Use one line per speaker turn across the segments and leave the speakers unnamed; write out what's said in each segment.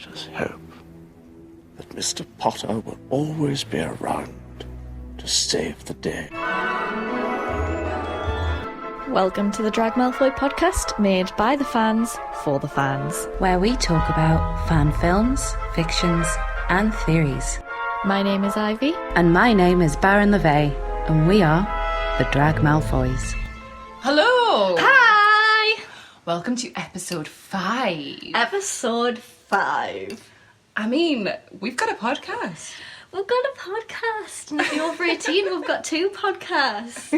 Let us hope that Mr. Potter will always be around to save the day.
Welcome to the Drag Malfoy podcast, made by the fans for the fans,
where we talk about fan films, fictions, and theories.
My name is Ivy.
And my name is Baron LeVay, and we are the Drag Malfoys.
Hello!
Hi!
Welcome to episode 5.
Episode 5.
I mean, we've got a podcast.
We've got a podcast, and if you're over 18, we've got 2 podcasts.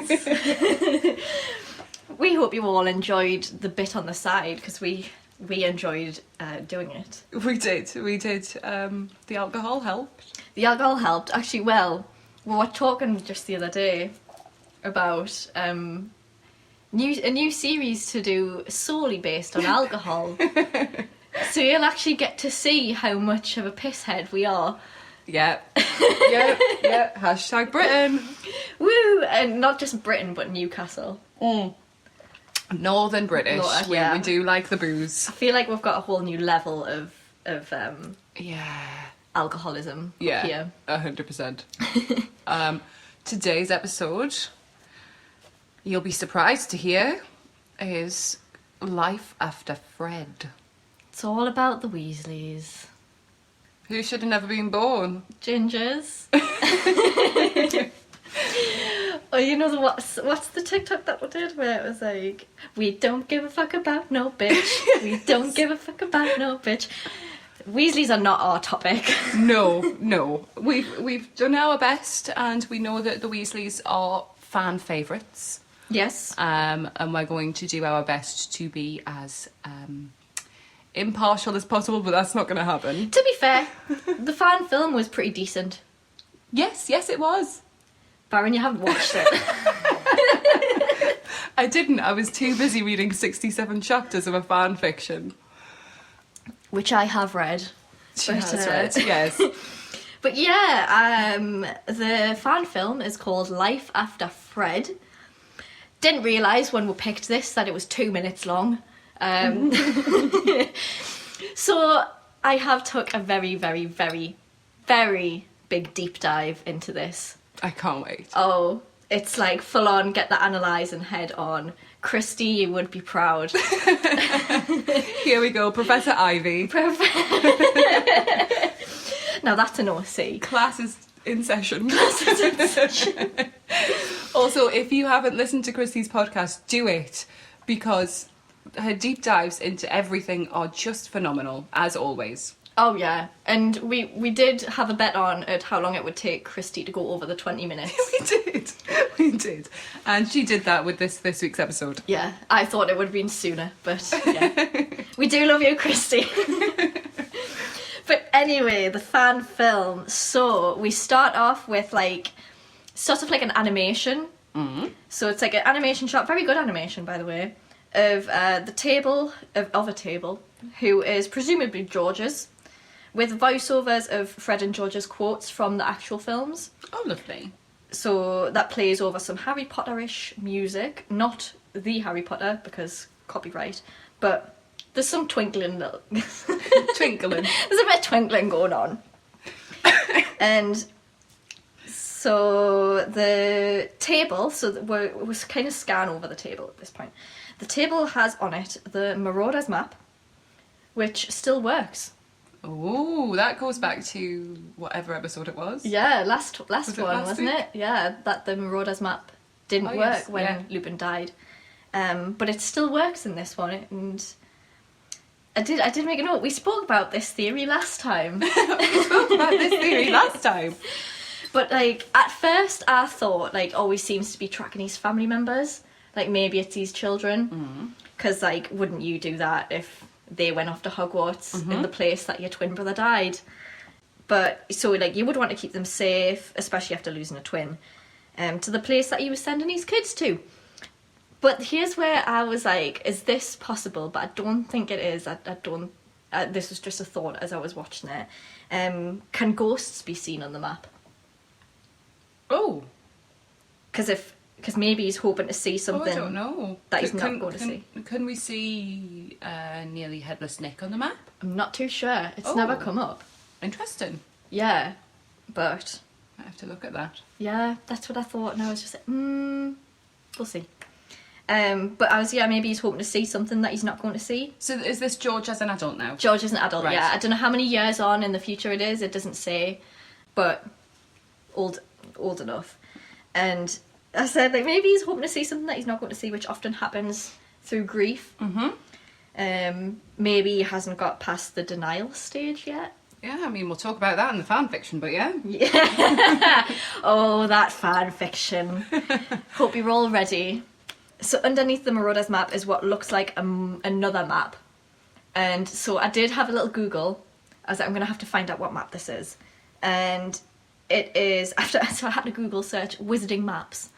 We hope you all enjoyed the bit on the side, because we enjoyed doing it.
We did. The alcohol helped.
The alcohol helped. Actually, well, we were talking just the other day about a new series to do solely based on alcohol. So you'll actually get to see how much of a pisshead we are.
Yeah. Hashtag Britain.
Woo! And not just Britain, but Newcastle.
Northern British.
Yeah.
We do like the booze.
I feel like we've got a whole new level of
Yeah.
alcoholism
Yeah.
here.
100%. Today's episode, you'll be surprised to hear, is Life After Fred.
It's all about the Weasleys.
Who should have never been born?
Gingers. Oh, you know what's the TikTok that we did where it was like, we don't give a fuck about no bitch. We don't give a fuck about no bitch. Weasleys are not our topic.
No. We've done our best, and we know that the Weasleys are fan favourites.
Yes.
And we're going to do our best to be as impartial as possible, but that's not going to happen.
To be fair, the fan film was pretty decent.
Yes, it was.
Baron, you haven't watched it.
I didn't. I was too busy reading 67 chapters of a fan fiction.
Which I have read.
She has read, yes.
But yeah, the fan film is called Life After Fred. Didn't realise when we picked this that it was 2 minutes long. So I have took a very, very, very, very big deep dive into this.
I can't wait.
Oh, it's like full on, get the analysing head on. Christy, you would be proud.
Here we go, Professor Ivy.
Now that's an OC.
Class is in session. Also, if you haven't listened to Christy's podcast, do it, because her deep dives into everything are just phenomenal, as always.
Oh yeah, and we did have a bet on at how long it would take Christy to go over the 20 minutes.
We did. And she did that with this week's episode.
Yeah, I thought it would have been sooner, but yeah. We do love you, Christy. But anyway, the fan film. So we start off with sort of like an animation. Mm-hmm. So it's like an animation shot, very good animation by the way, of the table, of a table, who is presumably George's, with voiceovers of Fred and George's quotes from the actual films.
Oh, lovely.
So that plays over some Harry Potter-ish music. Not the Harry Potter, because copyright. But there's some twinkling.
Twinkling.
There's a bit of twinkling going on. And so the table, we kind of scan over the table at this point. The table has on it the Marauders map, which still works.
Oh, that goes back to whatever episode it was.
Yeah, last one, wasn't
week?
it? Yeah, that the Marauders map didn't work when Lupin died. But it still works in this one, and I did make a note. We spoke about this theory last time. But at first I thought always seems to be tracking his family members. Maybe it's his children. Because wouldn't you do that if they went off to Hogwarts in the place that your twin brother died? But so you would want to keep them safe, especially after losing a twin, to the place that he was sending his kids to. But here's where I was like, is this possible? But I don't think it is. I don't. This was just a thought as I was watching it. Can ghosts be seen on the map?
Oh.
Because if Because maybe he's hoping to see something
I don't know.
that he's not going to see.
Can we see nearly headless Nick on the map?
I'm not too sure. It's never come up.
Interesting.
Yeah, but
I have to look at that.
yeah, that's what I thought, and I was just like, we'll see. But I was, maybe he's hoping to see something that he's not going to see.
So is this George as an adult now?
George is an adult,
Right.
yeah. I don't know how many years on in the future it is. It doesn't say, but old enough. And I said, like, maybe he's hoping to see something that he's not going to see, which often happens through grief.
Mm-hmm.
Maybe he hasn't got past the denial stage yet.
Yeah, I mean, we'll talk about that in the fan fiction, but yeah.
Oh, that fan fiction. Hope you're all ready. So underneath the Marauders map is what looks like another map. And so I did have a little Google. I was like, I'm going to have to find out what map this is. And it is, so I had to Google search wizarding maps.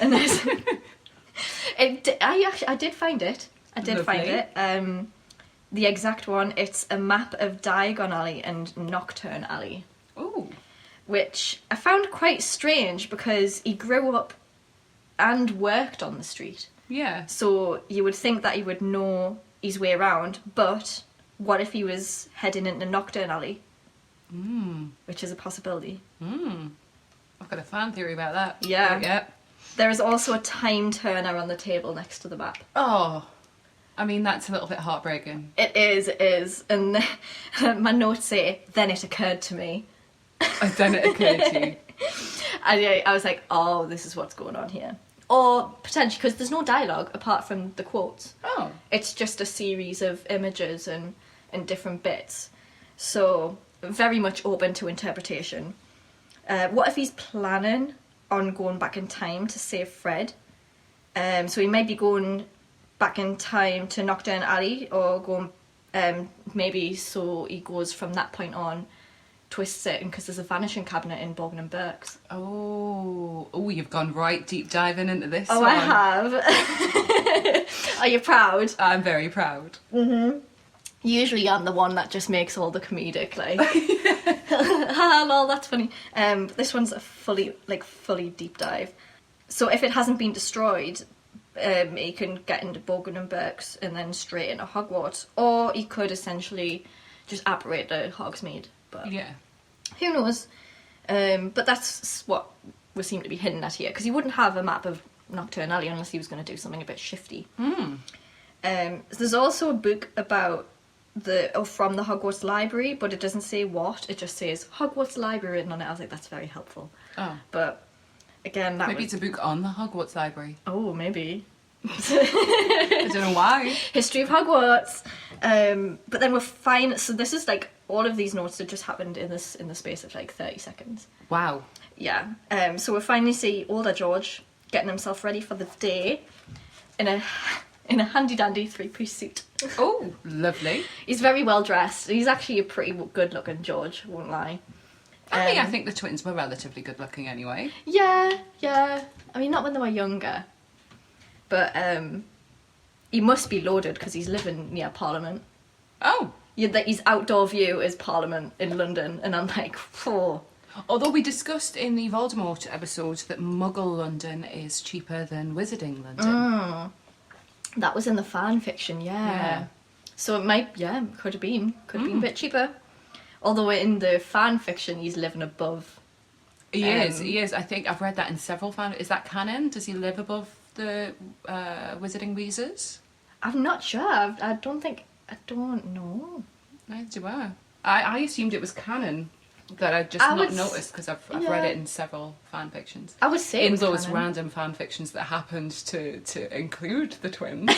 And there's, I did find it. I did
Lovely.
find it. The exact one, it's a map of Diagon Alley and Nocturne Alley.
Ooh.
Which I found quite strange because he grew up and worked on the street.
Yeah.
So you would think that he would know his way around, but what if he was heading into Nocturne Alley? Which is a possibility.
I've got a fan theory about that.
Yeah.
Yeah.
There is also a time turner on the table next to the map.
Oh. I mean, that's a little bit heartbreaking.
It is. And my notes say, then it occurred to me.
Then it occurred to you.
I was like, oh, this is what's going on here. Or potentially, because there's no dialogue apart from the quotes.
Oh.
It's just a series of images and different bits. So, very much open to interpretation. What if he's planning on going back in time to save Fred? So he might be going back in time to Nocturne Alley, or going maybe so he goes from that point on, twists it, because there's a vanishing cabinet in Borgin and Burke's.
Oh, you've gone right deep diving into this
Oh,
one.
I have. Are you proud?
I'm very proud.
Usually I'm the one that just makes all the comedic, like, ha lol, that's funny. But this one's a fully deep dive. So if it hasn't been destroyed, he can get into Borgin and Burke's and then straight into Hogwarts, or he could essentially just apparate to Hogsmeade. But
Yeah.
who knows? But that's what we seem to be hinting at here, because he wouldn't have a map of Nocturne Alley unless he was going to do something a bit shifty. There's also a book about from the Hogwarts Library, but it doesn't say what. It just says Hogwarts Library written on it. I was like, that's very helpful.
Oh.
But again, that
Maybe it's a book on the Hogwarts Library.
Oh, maybe.
I don't know why.
History of Hogwarts. But then we're fine. So this is like all of these notes that just happened in the space of like 30 seconds.
Wow.
Yeah. So we finally see older George getting himself ready for the day in a handy dandy 3-piece suit.
Oh, lovely.
He's very well dressed. He's actually a pretty good looking I won't lie.
I think the twins were relatively good looking anyway.
Yeah. I mean, not when they were younger. But he must be loaded because he's living near Parliament.
Oh.
His outdoor view is Parliament in London, and I'm like, oh.
Although we discussed in the Voldemort episode that Muggle London is cheaper than Wizarding London.
That was in the fan fiction, yeah. So it might, could have been a bit cheaper. Although in the fan fiction, he's living above.
He is. I think I've read that in several fan. Is that canon? Does he live above the Wizarding Weasleys?
I'm not sure. I don't know.
Neither do I. I assumed it was canon that I'd just not noticed because I've read it in several fan fictions.
I would say it
in
was
those
canon.
random fan fictions that happened to include the twins.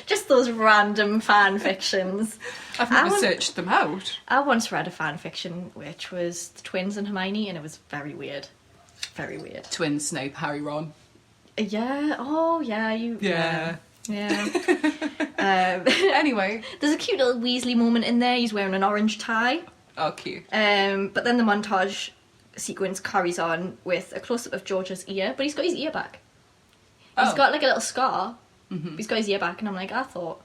Just those random fan fictions.
I've never searched them out.
I once read a fan fiction which was the twins and Hermione, and it was very weird. Very weird.
Twins, Snape, Harry, Ron.
Yeah. Oh, yeah.
Yeah.
Anyway, there's a cute little Weasley moment in there. He's wearing an orange tie.
Oh, cute.
But then the montage sequence carries on with a close-up of George's ear, but he's got his ear back. He's got like a little scar. But he's got his ear back, and I'm like, I thought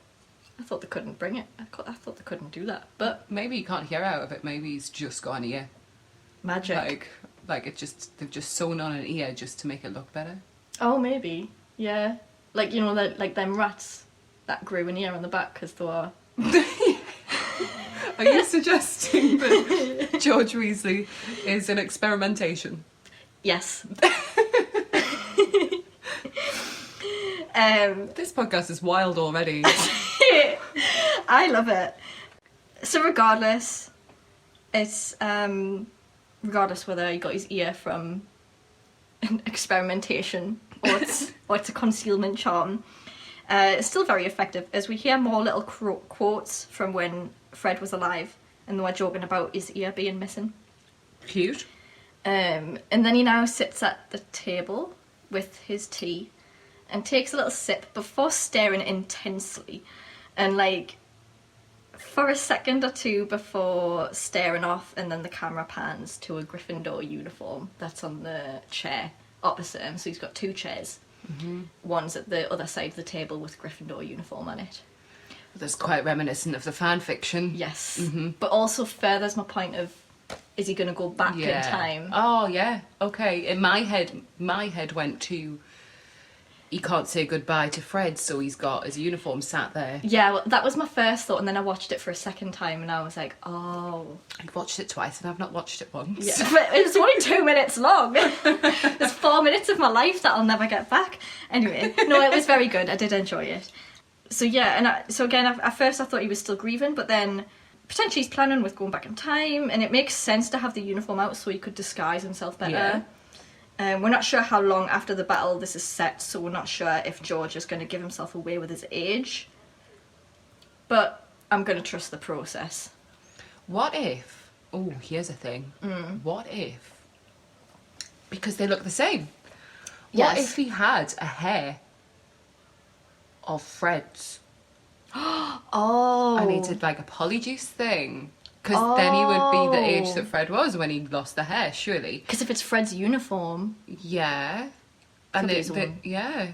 they couldn't bring it. I thought they couldn't do that. But
maybe you can't hear out of it. Maybe he's just got an ear.
Magic.
Like they've just sewn on an ear just to make it look better.
Oh, maybe. Yeah. Like, you know, like them rats that grew an ear on the back because they were...
Are you suggesting that George Weasley is an experimentation?
Yes.
This podcast is wild already.
I love it. So regardless, it's regardless whether he got his ear from an experimentation or it's a concealment charm, it's still very effective as we hear more little quotes from when Fred was alive and they were joking about his ear being missing.
Cute.
And then he now sits at the table with his tea and takes a little sip before staring intensely and like for a second or two before staring off, and then the camera pans to a Gryffindor uniform that's on the chair opposite him. So he's got two chairs. Mm-hmm. One's at the other side of the table with Gryffindor uniform on it.
That's quite reminiscent of the fan fiction.
Yes.
Mm-hmm.
But also furthers my point of, is he going to go back in time?
Oh, yeah. Okay. In my head went to, he can't say goodbye to Fred, so he's got his uniform sat there.
Yeah, well, that was my first thought, and then I watched it for a second time, and I was like, oh.
I've watched it twice, and I've not watched it once.
Yeah, but it was only 2 minutes long. There's 4 minutes of my life that I'll never get back. Anyway, no, it was very good. I did enjoy it. So yeah, and so again, at first I thought he was still grieving, but then potentially he's planning with going back in time, and it makes sense to have the uniform out so he could disguise himself better.
Yeah.
We're not sure how long after the battle this is set, so we're not sure if George is going to give himself away with his age. But I'm going to trust the process.
What if... Oh, here's a thing. What if... Because they look the same. What
Yes.
if he had a hair of Fred's?
Oh.
And he did like a polyjuice thing. Because then he would be the age that Fred was when he lost the hair, surely.
Because if it's Fred's uniform.
Yeah. And
Could be his own.
yeah.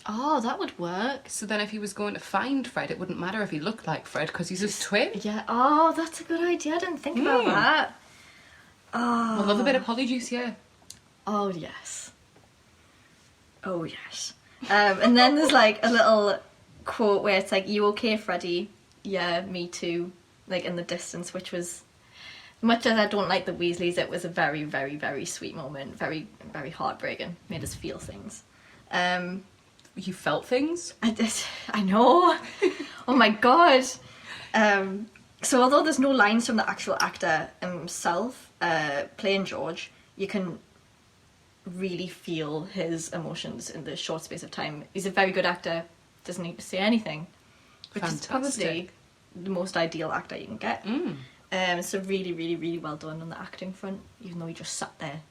Oh, that would work.
So then if he was going to find Fred, it wouldn't matter if he looked like Fred because he's his twin.
Yeah. Oh, that's a good idea. I didn't think about that. Oh.
I love a bit of polyjuice, yeah.
Oh, yes. Oh, yes. And then there's like a little quote where it's like, you okay, Freddie? Yeah, me too. Like in the distance, which was, much as I don't like the Weasleys, it was a very, very, very sweet moment. Very, very heartbreaking. Made us feel things.
You felt things?
I know. Oh my god. So although there's no lines from the actual actor himself playing George, you can really feel his emotions in the short space of time. He's a very good actor. Doesn't need to say anything, which is probably the most ideal actor you can get. So really, really, really well done on the acting front, even though he just sat there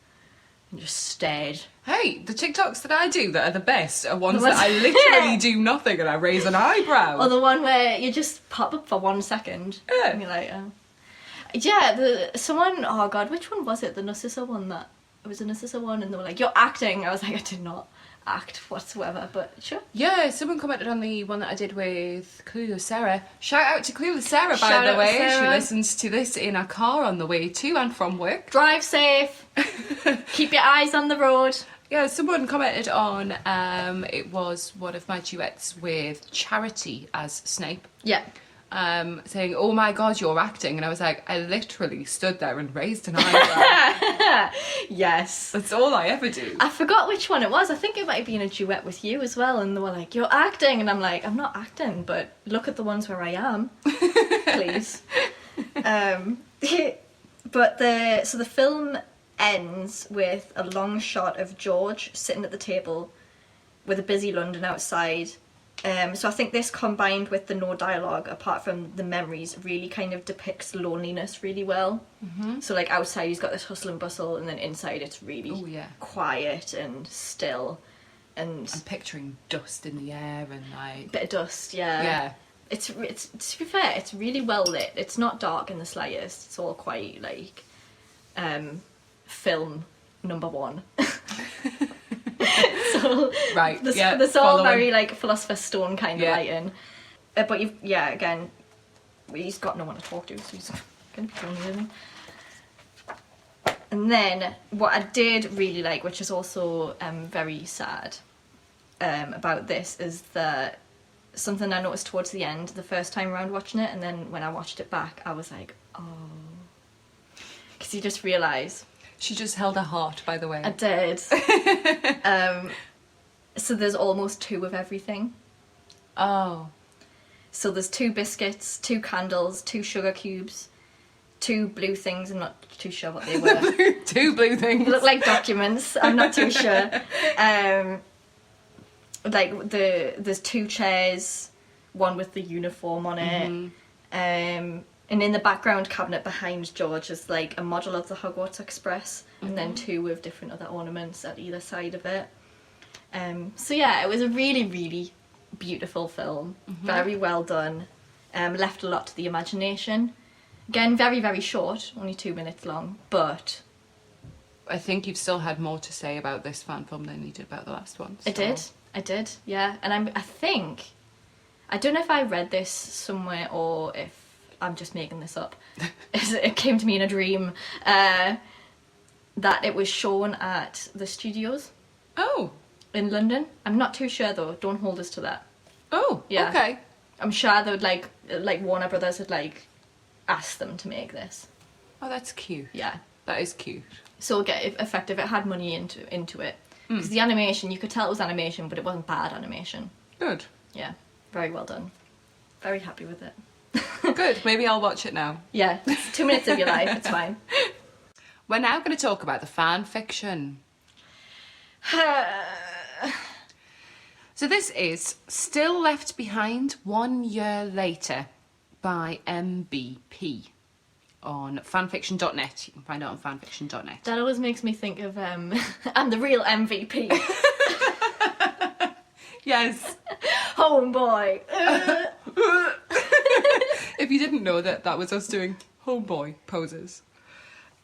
and just stared.
Hey, the TikToks that I do that are the best are ones that I literally do nothing and I raise an eyebrow.
Or the one where you just pop up for 1 second.
Yeah.
And you're like, oh. Yeah, someone, oh god, which one was it? The Narcissa one that, it was a Narcissa one and they were like, you're acting. I was like, I did not act whatsoever, but sure.
Yeah, someone commented on the one that I did with Clueless Sarah. Shout out to Clueless Sarah,
Shout
by
out
the
to
way.
Sarah.
She listens to this in her car on the way to and from work.
Drive safe. Keep your eyes on the road.
Yeah, someone commented on, it was one of my duets with Charity as Snape.
Yeah.
Saying, oh my god, you're acting. And I was like, I literally stood there and raised an eyebrow.
Yes.
That's all I ever do.
I forgot which one it was. I think it might have been a duet with you as well. And they were like, you're acting. And I'm like, I'm not acting, but look at the ones where I am. Please. But the film ends with a long shot of George sitting at the table with a busy London outside. So I think this combined with the no dialogue, apart from the memories, really kind of depicts loneliness really well. Mm-hmm. So like outside he's got this hustle and bustle, and then inside it's really quiet and still. And
I'm picturing dust in the air and like...
bit of dust, yeah.
Yeah.
It's to be fair, it's really well lit. It's not dark in the slightest. It's all quite like film number one. So
right,
there's all very like Philosopher's Stone kind of lighting. But again, he's got no one to talk to, so he's gonna be lonely, isn't he? And then what I did really like, which is also very sad about this, is that something I noticed towards the end, the first time around watching it, and then when I watched it back, I was like, oh. Because you just realise.
She just held her heart, by the way.
I did. So there's almost 2 of everything.
Oh.
So there's 2 biscuits, 2 candles, 2 sugar cubes, 2 blue things. I'm not too sure what they were.
2 blue things.
They look like documents. I'm not too sure. Like there's 2 chairs, one with the uniform on it. And in the background cabinet behind George is like a model of the Hogwarts Express, and then 2 with different other ornaments at either side of it. So yeah, it was a really, really beautiful film. Very well done. Left a lot to the imagination. Again, very, very short, only 2 minutes long, but...
I think you've still had more to say about this fan film than you did about the last one. So.
I did, yeah. And I think... I don't know if I read this somewhere or if I'm just making this up. It came to me in a dream. That it was shown at the studios.
Oh.
In London. I'm not too sure though. Don't hold us to that.
Oh, yeah. Okay.
I'm sure they would like Warner Brothers had like asked them to make this.
Oh, that's cute.
Yeah.
That is cute.
So get effective. It had money into it because the animation, you could tell it was animation, but it wasn't bad animation.
Good.
Yeah. Very well done. Very happy with it.
Good. Maybe I'll watch it now.
Yeah. It's 2 minutes of your life. It's fine.
We're now going to talk about the fan fiction. So this is Still Left Behind 1 Year Later by MBP on fanfiction.net. You can find it on fanfiction.net.
That always makes me think of I'm the real MVP.
Yes.
Homeboy.
If you didn't know that was us doing homeboy poses.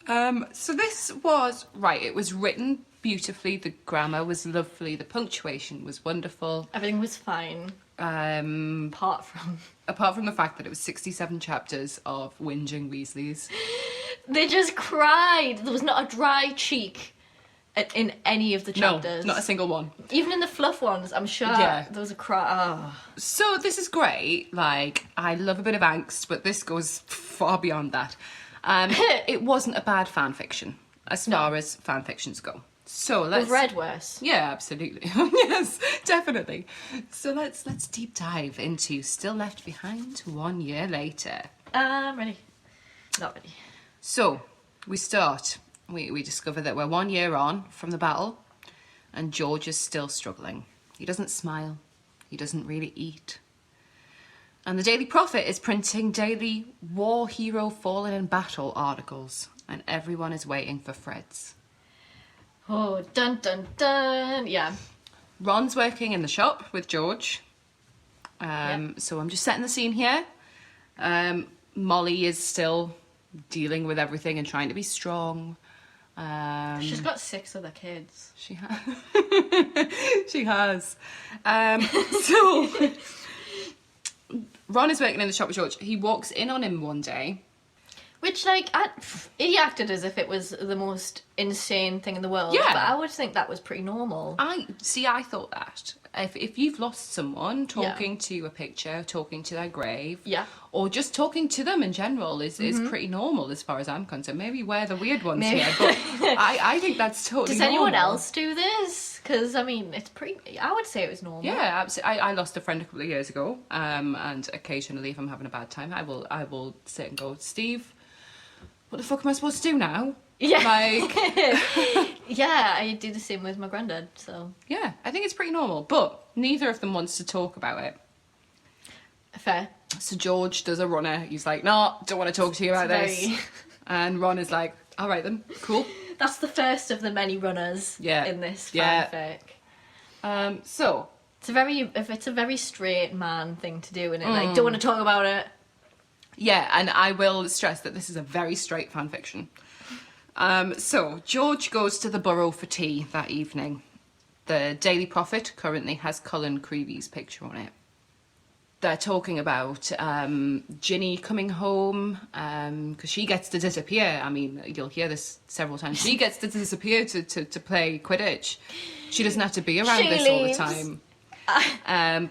So this was, right, it was written beautifully, the grammar was lovely, the punctuation was wonderful.
Everything was fine. Apart from
the fact that it was 67 chapters of whinging Weasleys.
They just cried. There was not a dry cheek in any of the chapters.
No, not a single one.
Even in the fluff ones, I'm sure there was a cry. Oh.
So this is great. Like, I love a bit of angst, but this goes far beyond that. It wasn't a bad fan fiction as far as fan fictions go. So let's...
We've read worse.
Yeah, absolutely. Yes, definitely. So let's deep dive into Still Left Behind 1 Year Later.
I'm ready. Not ready.
So, we start. We discover that we're 1 year on from the battle, and George is still struggling. He doesn't smile. He doesn't really eat. And the Daily Prophet is printing daily war hero fallen in battle articles, and everyone is waiting for Fred's.
Oh, dun dun dun. Yeah.
Ron's working in the shop with George. So I'm just setting the scene here. Molly is still dealing with everything and trying to be strong.
She's got 6 other kids.
She has. She has. So Ron is working in the shop with George. He walks in on him one day.
Which, like, he acted as if it was the most insane thing in the world.
Yeah.
But I would think that was pretty normal.
I thought that. If you've lost someone, talking to a picture, talking to their grave, or just talking to them in general is pretty normal as far as I'm concerned. Maybe we're the weird ones here, but I think that's totally normal.
Does anyone else do this? Because, I mean, it's pretty... I would say it was normal.
Yeah, absolutely. I lost a friend a couple of years ago, and occasionally if I'm having a bad time, I will sit and go, Steve, what the fuck am I supposed to do now?
Yeah.
Like...
Yeah, I do the same with my granddad, so...
Yeah, I think it's pretty normal, but neither of them wants to talk about it.
Fair.
So George does a runner. He's like, no, don't want to talk to you about this. And Ron is like, all right then, cool.
That's the first of the many runners in this fanfic.
So...
It's a very straight man thing to do, and like, don't want to talk about it.
Yeah, and I will stress that this is a very straight fanfiction. So, George goes to the borough for tea that evening. The Daily Prophet currently has Cullen Creevy's picture on it. they're talking about Ginny coming home because she gets to disappear. I mean, you'll hear this several times. She gets to disappear to play Quidditch. She doesn't have to be around this all the time.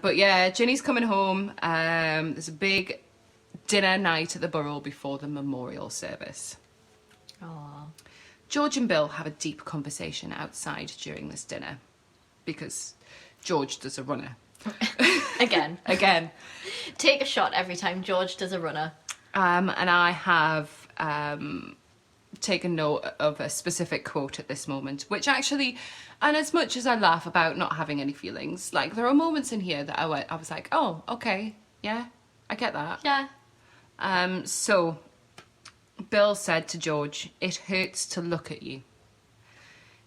But yeah, Ginny's coming home. There's a big dinner night at the Burrow before the memorial service.
Aww.
George and Bill have a deep conversation outside during this dinner because George does a runner. Again.
Take a shot every time George does a runner.
And I have taken note of a specific quote at this moment, which actually, and as much as I laugh about not having any feelings, like there are moments in here that I was like, oh, okay, yeah, I get that.
Yeah.
So Bill said to George, "It hurts to look at you."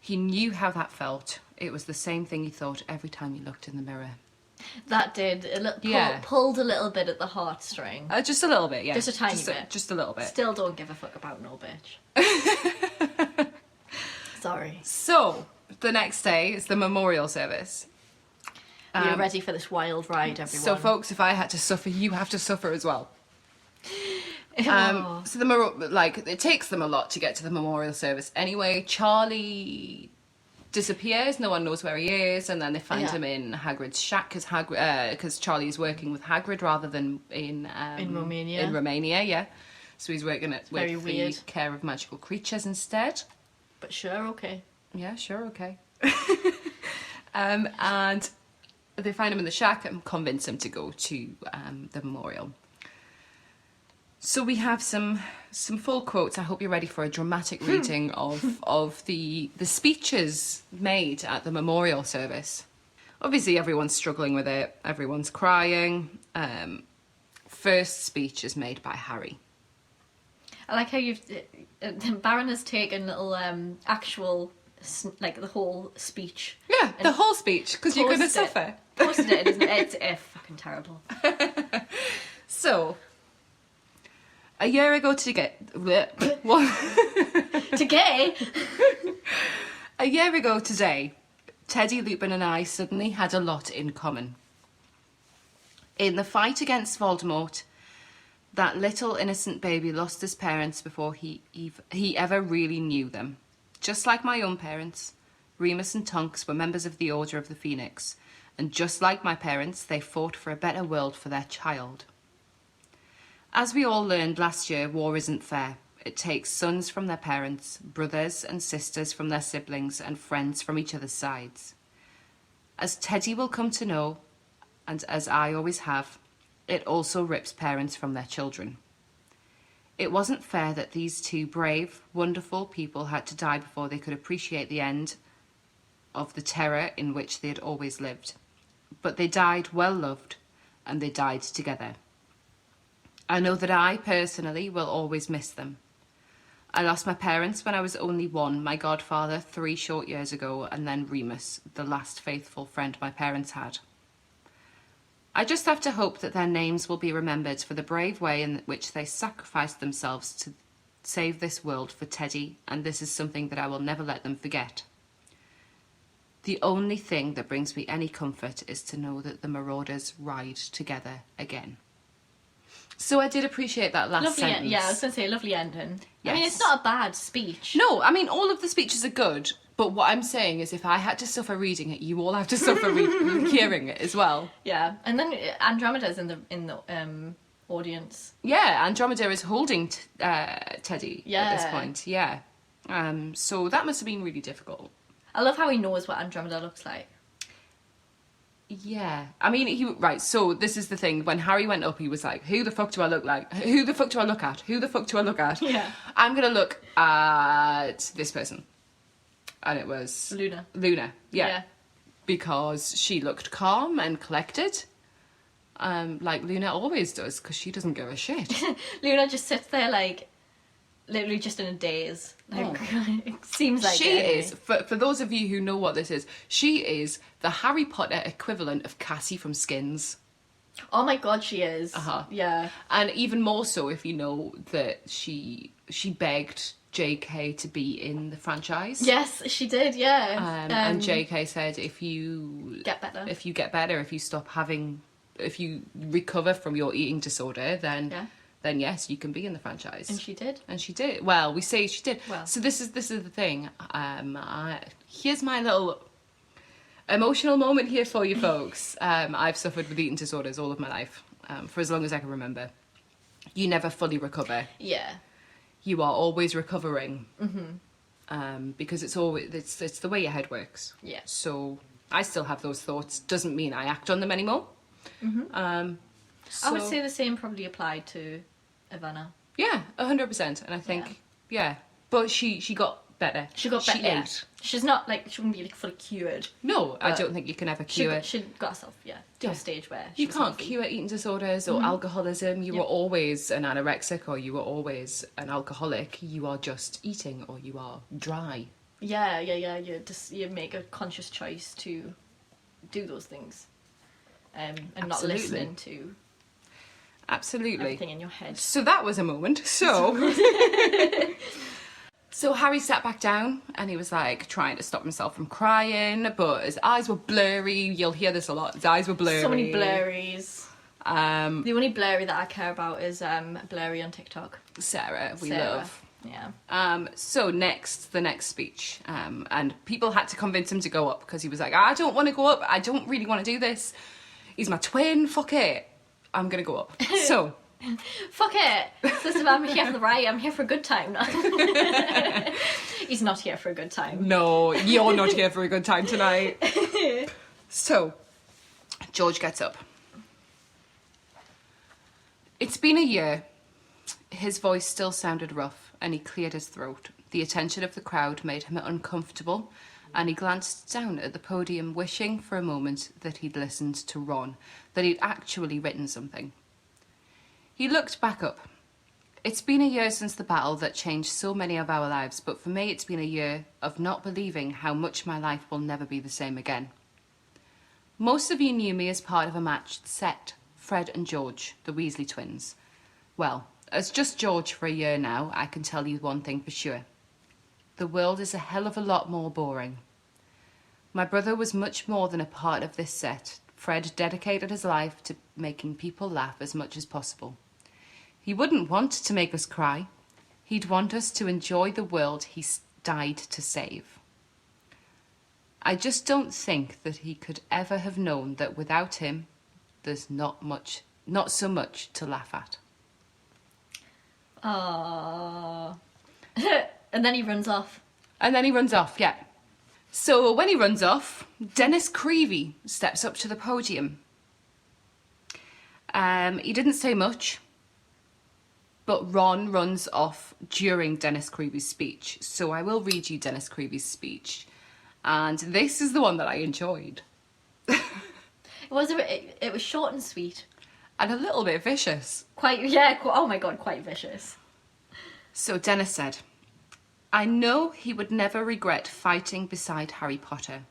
He knew how that felt. It was the same thing he thought every time he looked in the mirror.
That did. Pulled a little bit at the heartstring.
Just a little bit, yeah.
Just a tiny bit.
Just a little bit.
Still don't give a fuck about no bitch. Sorry.
So, the next day is the memorial service.
You're ready for this wild ride, everyone.
So, folks, if I had to suffer, you have to suffer as well.
Oh.
So it takes them a lot to get to the memorial service. Anyway, Charlie disappears. No one knows where he is, and then they find him in Hagrid's shack because Charlie is working with Hagrid rather than in
Romania.
In Romania, yeah. So he's working with
weird.
the care of magical creatures instead.
But sure, okay.
Yeah, sure, okay. And they find him in the shack and convince him to go to the memorial. So we have some full quotes. I hope you're ready for a dramatic reading of the speeches made at the memorial service. Obviously, everyone's struggling with it. Everyone's crying. First speech is made by Harry.
I like how Baron has taken little actual, like the whole speech.
Yeah, the whole speech, because you're going to suffer.
Posted it, isn't it? It's fucking terrible.
So, a year ago today, a year ago today, Teddy, Lupin and I suddenly had a lot in common. In the fight against Voldemort, that little innocent baby lost his parents before he ever really knew them. Just like my own parents, Remus and Tonks were members of the Order of the Phoenix, and just like my parents, they fought for a better world for their child. As we all learned last year, war isn't fair. It takes sons from their parents, brothers and sisters from their siblings, and friends from each other's sides. As Teddy will come to know, and as I always have, it also rips parents from their children. It wasn't fair that these two brave, wonderful people had to die before they could appreciate the end of the terror in which they had always lived. But they died well loved, and they died together. I know that I, personally, will always miss them. I lost my parents when I was only 1, my godfather 3 short years ago, and then Remus, the last faithful friend my parents had. I just have to hope that their names will be remembered for the brave way in which they sacrificed themselves to save this world for Teddy, and this is something that I will never let them forget. The only thing that brings me any comfort is to know that the Marauders ride together again. So I did appreciate that last sentence.
Yeah, I was going to say, lovely ending.
Yes.
I mean, it's not a bad speech.
No, I mean, all of the speeches are good, but what I'm saying is if I had to suffer reading it, you all have to suffer hearing it as well.
Yeah, and then Andromeda's in the audience.
Yeah, Andromeda is holding Teddy at this point, yeah. So that must have been really difficult.
I love how he knows what Andromeda looks like.
Yeah, I mean, so this is the thing. When Harry went up, he was like, who the fuck do I look like? Who the fuck do I look at? Who the fuck do I look at?
Yeah.
I'm going to look at this person. And it was... Luna, yeah. Because she looked calm and collected. Like Luna always does, because she doesn't give a shit.
Luna just sits there like... literally just in a daze. Like, it seems like
she is, for those of you who know what this is, she is the Harry Potter equivalent of Cassie from Skins.
Oh my god, she is. Yeah.
And even more so if you know that she begged JK to be in the franchise.
Yes, she did, yeah.
And JK said, if you
get better,
if you stop having recover from your eating disorder, then
Yeah.
then yes, you can be in the franchise.
And she did.
And she did. Well, we say she did.
Well.
So this is the thing. Here's my little emotional moment here for you folks. I've suffered with eating disorders all of my life, for as long as I can remember. You never fully recover.
Yeah.
You are always recovering. Because it's the way your head works.
Yeah.
So I still have those thoughts. Doesn't mean I act on them anymore.
I would say the same probably applied to Ivana.
Yeah, 100%. And I think, yeah. But she got better.
She got better. Yeah.
Ate.
She's not like, she wouldn't be like fully cured.
No, I
But
don't think you can ever
She
cure.
got, she got herself, to a stage where she
You
was
can't
healthy.
cure eating disorders or alcoholism. You
Yep.
were always an anorexic or you were always an alcoholic. You are just eating or you are dry.
Yeah. You make a conscious choice to do those things, and not
Absolutely.
listening to
Absolutely.
everything in your head.
So that was a moment. So, so Harry sat back down and he was like trying to stop himself from crying, but his eyes were blurry. You'll hear this a lot. His eyes were blurry.
So many blurries. The only blurry that I care about is blurry on TikTok.
Sarah, we
Sarah.
love.
Yeah.
So the next speech, and people had to convince him to go up because he was like, I don't want to go up. I don't really want to do this. He's my twin. Fuck it. I'm gonna go up. So.
Fuck it. Sister, I'm here for the ride. I'm here for a good time. He's not here for a good time.
No, you're not here for a good time tonight. So, George gets up. It's been a year. His voice still sounded rough, and he cleared his throat. The attention of the crowd made him uncomfortable, and he glanced down at the podium, wishing for a moment that he'd listened to Ron, that he'd actually written something. He looked back up. It's been a year since the battle that changed so many of our lives, but for me it's been a year of not believing how much my life will never be the same again. Most of you knew me as part of a matched set, Fred and George, the Weasley twins. Well, as just George for a year now, I can tell you one thing for sure. The world is a hell of a lot more boring. My brother was much more than a part of this set. Fred dedicated his life to making people laugh as much as possible. He wouldn't want to make us cry. He'd want us to enjoy the world he died to save. I just don't think that he could ever have known that without him, there's not so much to laugh at.
Aww. And then he runs off.
Yeah. So when he runs off, Dennis Creevy steps up to the podium. He didn't say much, but Ron runs off during Dennis Creevy's speech. So I will read you Dennis Creevy's speech. And this is the one that I enjoyed.
It was short and sweet.
And a little bit vicious.
Oh my god, quite vicious.
So Dennis said, I know he would never regret fighting beside Harry Potter.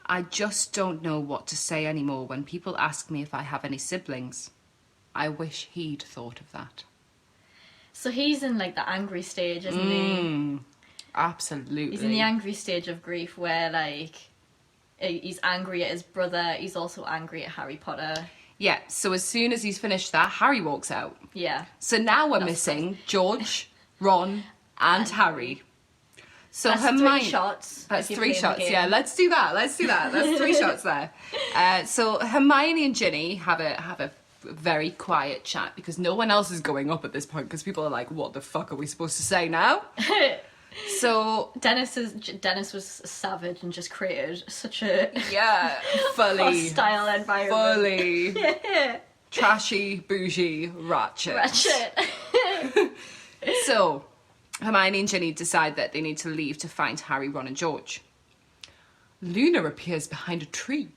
I just don't know what to say anymore when people ask me if I have any siblings. I wish he'd thought of that.
So he's in like the angry stage, isn't he?
Absolutely.
He's in the angry stage of grief where like he's angry at his brother, he's also angry at Harry Potter.
Yeah, so as soon as he's finished that, Harry walks out.
Yeah.
So now we're missing George, Ron, and Harry. So
That's
Hermione.
3 shots.
That's
if you're
3
playing the
shots.
game.
Yeah, let's do that. That's 3 shots there. So Hermione and Ginny have a very quiet chat because no one else is going up at this point because people are like, what the fuck are we supposed to say now? So
Dennis was savage and just created such a
fully
hostile environment.
fully trashy, bougie, ratchet. So Hermione and Ginny decide that they need to leave to find Harry, Ron and George. Luna appears behind a tree.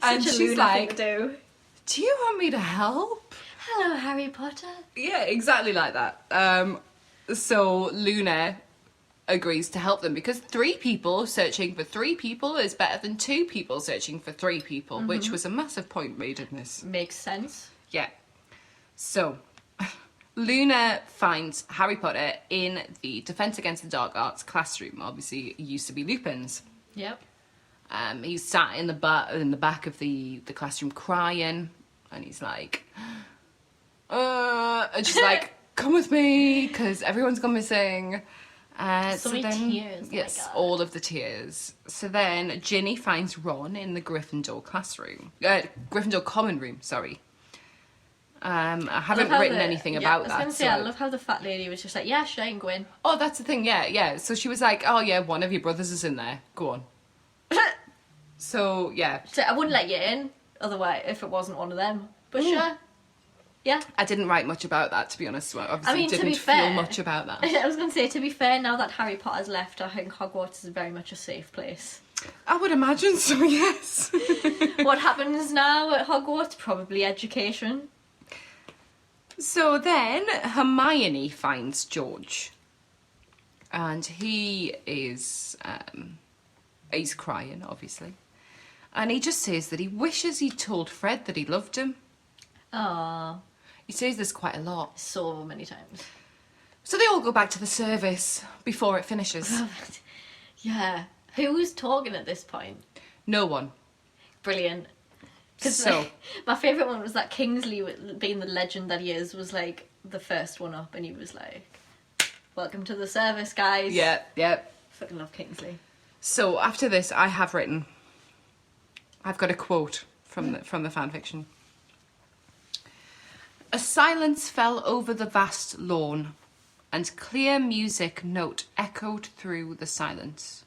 And
Such a
she's
Luna
like,
thing to
do you want me to help?
Hello, Harry Potter.
Yeah, exactly like that. So Luna agrees to help them because 3 people searching for 3 people is better than 2 people searching for 3 people, which was a massive point made in this.
Makes sense.
Yeah. So Luna finds Harry Potter in the Defense Against the Dark Arts classroom. Obviously, it used to be Lupin's.
Yep.
He's sat in the back of the classroom crying, and he's like, and she's like, come with me, because everyone's gone missing.
So many tears. Oh
yes,
my God.
all of the tears. So then Ginny finds Ron in the Gryffindor common room, sorry. I haven't written anything about that.
I was going to say, I love how the fat lady was just like, yeah, sure, I can go in.
Oh, that's the thing, yeah. So she was like, oh yeah, one of your brothers is in there. Go on. So, yeah.
So I wouldn't let you in, otherwise, if it wasn't one of them. But sure. Yeah.
I didn't write much about that, to be honest. Well, obviously,
I mean, to
didn't
be
feel
fair,
much about that.
I was going to say, to be fair, now that Harry Potter's left, I think Hogwarts is very much a safe place.
I would imagine so, yes.
What happens now at Hogwarts? Probably education.
So then Hermione finds George, and he is, he's crying, obviously. And he just says that he wishes he'd told Fred that he loved him.
Aww.
He says this quite a lot.
So many times. So
they all go back to the service before it finishes.
Yeah. Who's talking at this point?
No one.
Brilliant. So my favourite one was that Kingsley, being the legend that he is, was like the first one up, and he was like, welcome to the service, guys.
Yeah.
Fucking love Kingsley.
So after this, I've got a quote from the fanfiction. A silence fell over the vast lawn, and clear music note echoed through the silence.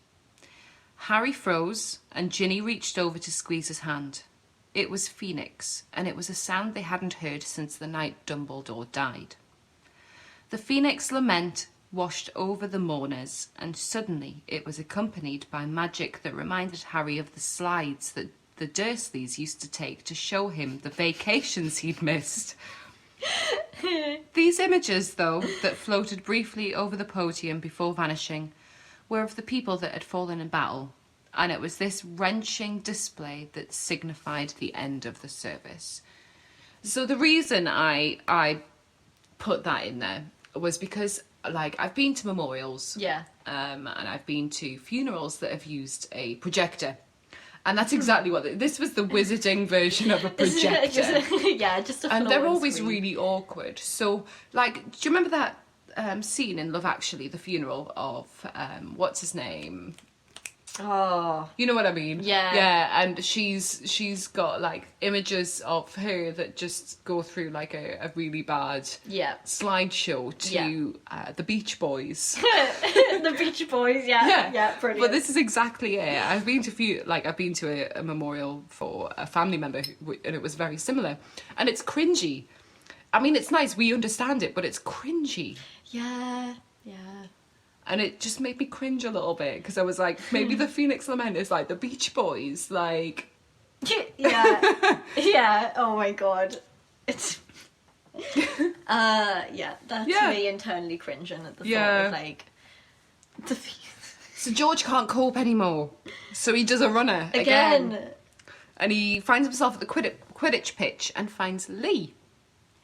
Harry froze, and Ginny reached over to squeeze his hand. It was Phoenix, and it was a sound they hadn't heard since the night Dumbledore died. The Phoenix lament washed over the mourners, and suddenly it was accompanied by magic that reminded Harry of the slides that the Dursleys used to take to show him the vacations he'd missed. These images, though, that floated briefly over the podium before vanishing, were of the people that had fallen in battle, and it was this wrenching display that signified the end of the service. So the reason I put that in there was because, like, I've been to memorials, and I've been to funerals that have used a projector. And that's exactly what this was, the wizarding version of a projector.
just a
and they're always
screen.
really awkward. So, like, do you remember that scene in Love Actually, the funeral of what's his name?
Oh,
you know what I mean?
Yeah.
And she's got like images of her that just go through like a really bad slideshow to the Beach Boys.
The Beach Boys, yeah, brilliant.
But this is exactly it. I've been to a memorial for a family member and it was very similar, and it's cringy. I mean, it's nice, we understand it, but it's cringy.
Yeah.
And it just made me cringe a little bit, because I was like, maybe the Phoenix Lament is like the Beach Boys, like...
Yeah, oh my god. It's... that's me internally cringing at the thought of, like...
So George can't cope anymore, so he does a runner again. And he finds himself at the Quidditch pitch and finds Lee.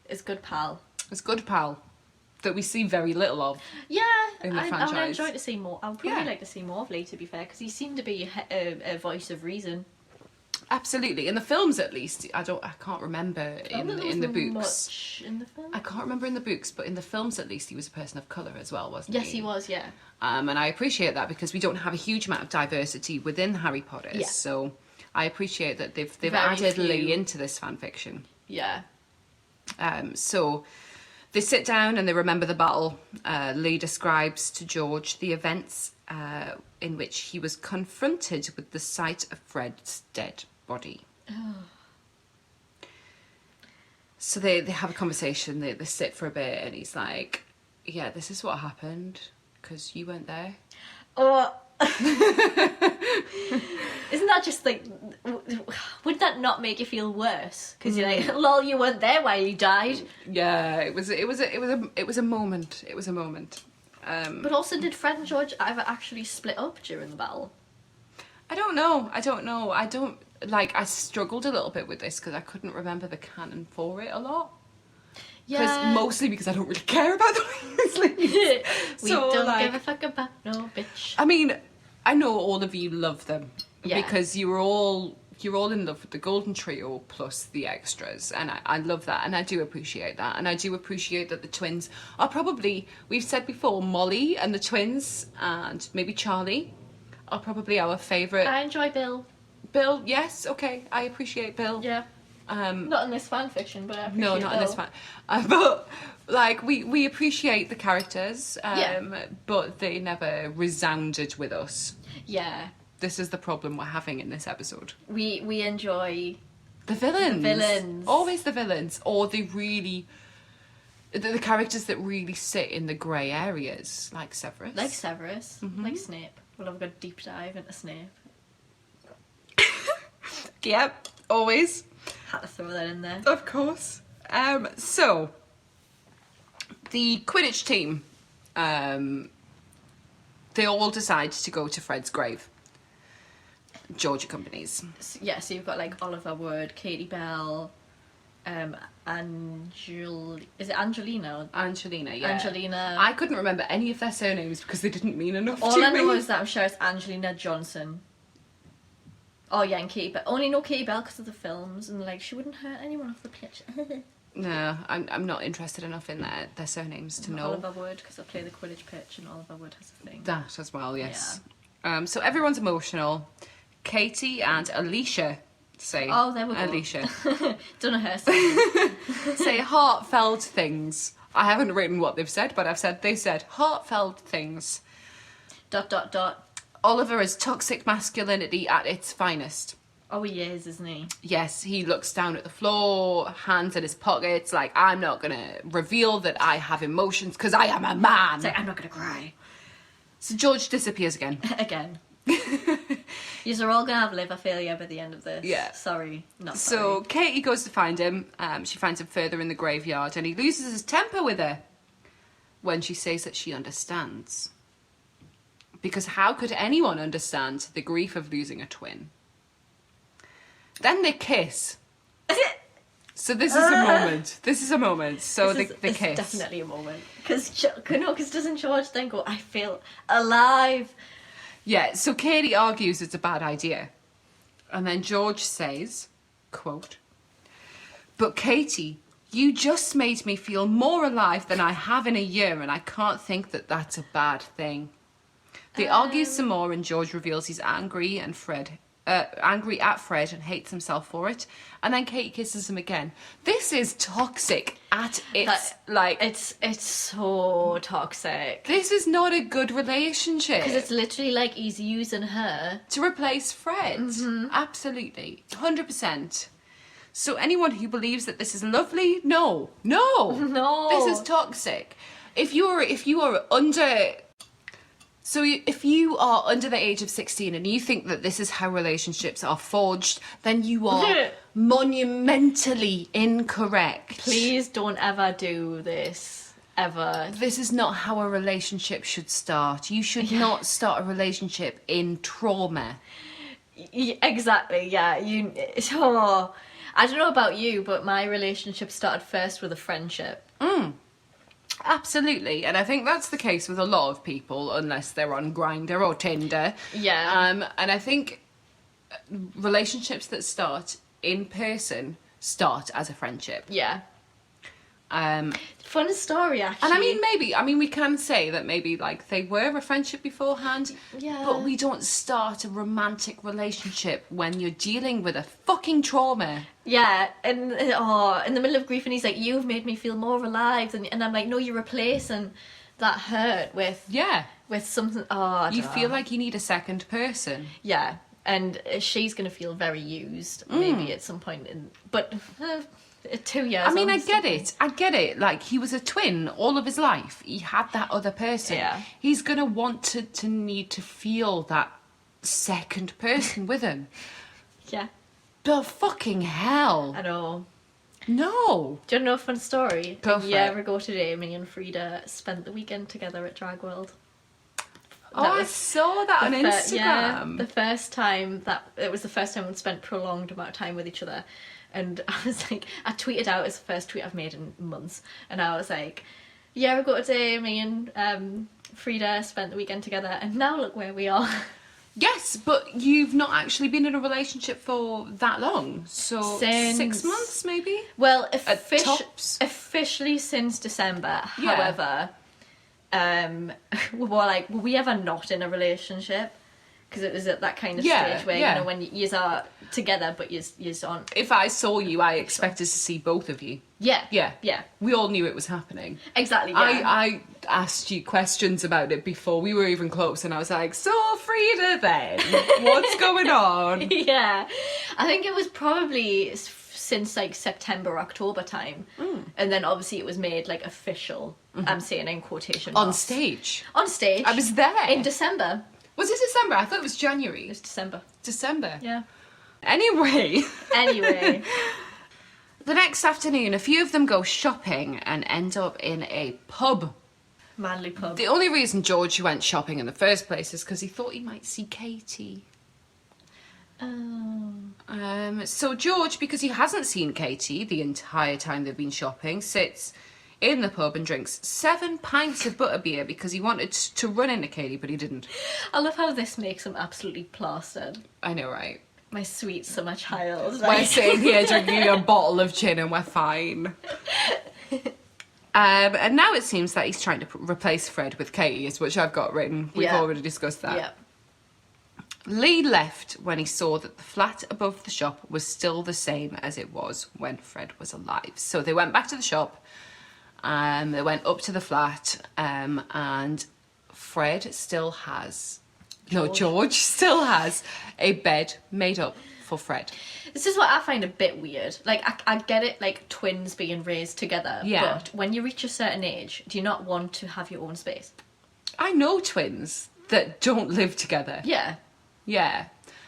His good pal.
That we see very little of.
Yeah,
in the franchise.
I would enjoy to see more. I would probably like to see more of Lee, to be fair, because he seemed to be a voice of reason.
Absolutely, in the films at least. I can't remember in the books.
Much in the film.
I can't remember in the books, but in the films at least, he was a person of colour as well, wasn't he?
Yes, he was. Yeah.
And I appreciate that, because we don't have a huge amount of diversity within Harry Potter. Yeah. So I appreciate that they've added Lee into this fan fiction.
Yeah.
So they sit down and they remember the battle. Lee describes to George the events in which he was confronted with the sight of Fred's dead body.
Oh.
So they have a conversation, they sit for a bit, and he's like, yeah, this is what happened, because you weren't there.
Oh. Isn't that just like, would that not make you feel worse? Because you're like, lol, you weren't there while he died.
Yeah, it was a moment. It was a moment.
But also, did Fred and George ever actually split up during the battle?
I don't know. I struggled a little bit with this because I couldn't remember the canon for it a lot. Yeah. Mostly because I don't really care about the Weasleys.
We don't give a fuck about no bitch.
I mean, I know all of you love them,
Yeah.
because you're all in love with the golden trio plus the extras, and I love that, and I do appreciate that, and I do appreciate that the twins are probably, we've said before, Molly and the twins and maybe Charlie are probably our favourite.
I enjoy Bill.
Bill, yes, okay, I appreciate Bill.
Yeah. Not in this fan fiction, but I appreciate
No, not in
Bill.
this fan. But like we appreciate the characters, but they never resounded with us.
Yeah.
This is the problem we're having in this episode.
We enjoy
The villains.
The villains.
Always the villains, or the characters that really sit in the grey areas, like Severus.
like Severus, like Snape. We'll have a good deep dive into Snape.
Yep, always.
Had to throw that in there.
Of course. So, the Quidditch team, they all decide to go to Fred's grave. George accompanies.
Yeah, so you've got like Oliver Wood, Katie Bell, is it Angelina?
Angelina, yeah.
Angelina.
I couldn't remember any of their surnames because they didn't mean enough
All
to
I know
me.
is that I'm sure it's Angelina Johnson. Oh yeah, and Katie Bell. Only know Katie Bell because of the films, and like she wouldn't hurt anyone off the pitch.
No, I'm not interested enough in their surnames to know.
Oliver Wood, because I play the Quidditch pitch, and Oliver Wood has a thing.
That as well, yes. So everyone's emotional. Katie and Alicia say...
Oh, there we go.
Alicia.
Don't know her surname.
say heartfelt things. I haven't written what they've said, but they said heartfelt things. ... Oliver is toxic masculinity at its finest.
Oh, he is, isn't he?
Yes, he looks down at the floor, hands in his pockets, like, I'm not gonna reveal that I have emotions because I am a man.
It's like, I'm not gonna cry.
So George disappears again.
Again. Yous are all gonna have liver failure by the end of this.
Yeah.
Sorry, not
So
sorry.
Katie goes to find him. She finds him further in the graveyard, and he loses his temper with her when she says that she understands. Because how could anyone understand the grief of losing a twin? Then they kiss. So this is a moment. This is a moment. So
This
they
is
kiss.
definitely a moment. Because doesn't George then go, I feel alive?
Yeah, so Katie argues it's a bad idea. And then George says, quote, "But Katie, you just made me feel more alive than I have in a year, and I can't think that that's a bad thing." They argue some more, and George reveals he's angry at Fred and hates himself for it. And then Katie kisses him again. This is toxic at its
It's so toxic.
This is not a good relationship.
Because it's literally like he's using her.
To replace Fred. Absolutely. 100%. So anyone who believes that this is lovely, no.
No.
This is toxic. If you are under... So if you are under the age of 16 and you think that this is how relationships are forged, then you are monumentally incorrect.
Please don't ever do this. Ever.
This is not how a relationship should start. You should not start a relationship in trauma.
Exactly, yeah. I don't know about you, but my relationship started first with a friendship.
Absolutely, and I think that's the case with a lot of people, unless they're on Grindr or Tinder.
Yeah.
And I think relationships that start in person start as a friendship.
Yeah.
Fun
story, actually.
And I mean, we can say that maybe like they were a friendship beforehand.
Yeah.
But we don't start a romantic relationship when you're dealing with a fucking trauma.
Yeah, and in the middle of grief, and he's like, "You've made me feel more alive," and I'm like, "No, you're replacing that hurt with something."
You feel like you need a second person.
Yeah, and she's gonna feel very used maybe at some point but 2 years.
I mean, I get it. Like, he was a twin all of his life. He had that other person.
Yeah.
He's gonna want to need to feel that second person with him.
Yeah.
But fucking hell.
I know.
No.
Do you know a fun story?
Go for it.
A year ago today, me and Frida spent the weekend together at Drag World.
I saw that on Instagram.
Yeah, the first time we'd spent prolonged amount of time with each other. And I was like, I tweeted out, it's the first tweet I've made in months. And I was like, a year ago today, me and Frida spent the weekend together. And now look where we are.
Yes, but you've not actually been in a relationship for that long. So
Since-
6 months, maybe?
Well,
tops.
officially since December.
Yeah.
However, we were like, were we ever not in a relationship? Because it was at that kind of stage where, you know, when you are together, but you aren't.
If I saw you, I expected to see both of you.
Yeah.
Yeah.
Yeah.
We all knew it was happening.
Exactly, yeah.
I asked you questions about it before we were even close, and I was like, so Frida then, what's going on?
Yeah. I think it was probably since like September, October time. And then obviously it was made like official, I'm saying in quotation
On
marks.
stage.
On stage.
I was there.
In December.
Was it December? I thought it was January.
It was December.
December.
Yeah.
Anyway.
Anyway.
The next afternoon, a few of them go shopping and end up in a pub.
Manly pub.
The only reason George went shopping in the first place is because he thought he might see Katie.
Oh.
So George, because he hasn't seen Katie the entire time they've been shopping, sits in the pub and drinks 7 pints of butterbeer because he wanted to run into Katie, but he didn't.
I love how this makes him absolutely plastered.
I know, right?
My sweet summer child.
We're sitting here drinking a bottle of gin and we're fine. And now it seems that he's trying to replace Fred with Katie, which I've got written. We've already discussed that.
Yeah.
Lee left when he saw that the flat above the shop was still the same as it was when Fred was alive. So they went back to the shop, they went up to the flat, and Fred still has... George still has a bed made up for Fred.
This is what I find a bit weird. Like, I get it, like, twins being raised together.
Yeah.
But when you reach a certain age, do you not want to have your own space?
I know twins that don't live together.
Yeah.
Yeah.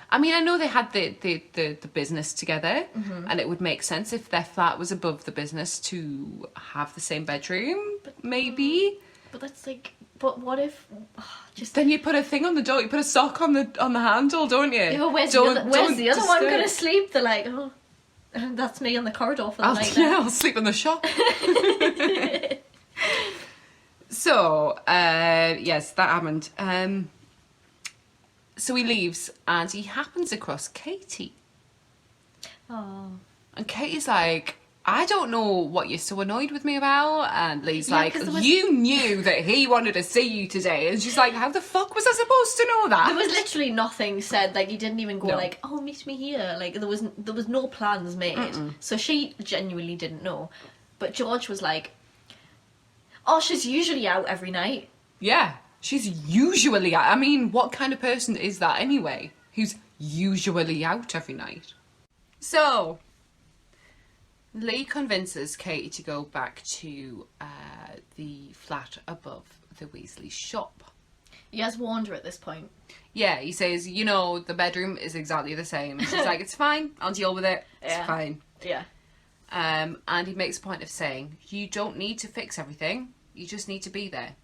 I mean, I know they had the business together, and it would make sense if their flat was above the business to have the same bedroom, maybe.
But that's like... But what if... just...
Then you put a thing on the door, you put a sock on the handle, don't you?
Yeah, but where's the other one going to sleep? They're like, oh, that's me on the corridor for the night.
I'll sleep in the shop. So, yes, that happened. So he leaves and he happens across Katie.
Oh.
And Katie's like, I don't know what you're so annoyed with me about. And Lee's like,
'cause there was-
you knew that he wanted to see you today. And she's like, how the fuck was I supposed to know that?
There was literally nothing said. Like, he didn't even go
No.
like, oh, meet me here. Like, there was no plans made. So she genuinely didn't know. But George was like, oh, she's usually out every night.
Yeah, she's usually out. I mean, what kind of person is that anyway? Who's usually out every night? So, Lee convinces Katie to go back to the flat above the Weasley shop.
He has warned her at this point.
Yeah, he says, you know, the bedroom is exactly the same. And she's like, it's fine, I'll deal with it, it's
Yeah.
fine.
Yeah.
And he makes a point of saying, you don't need to fix everything, you just need to be there.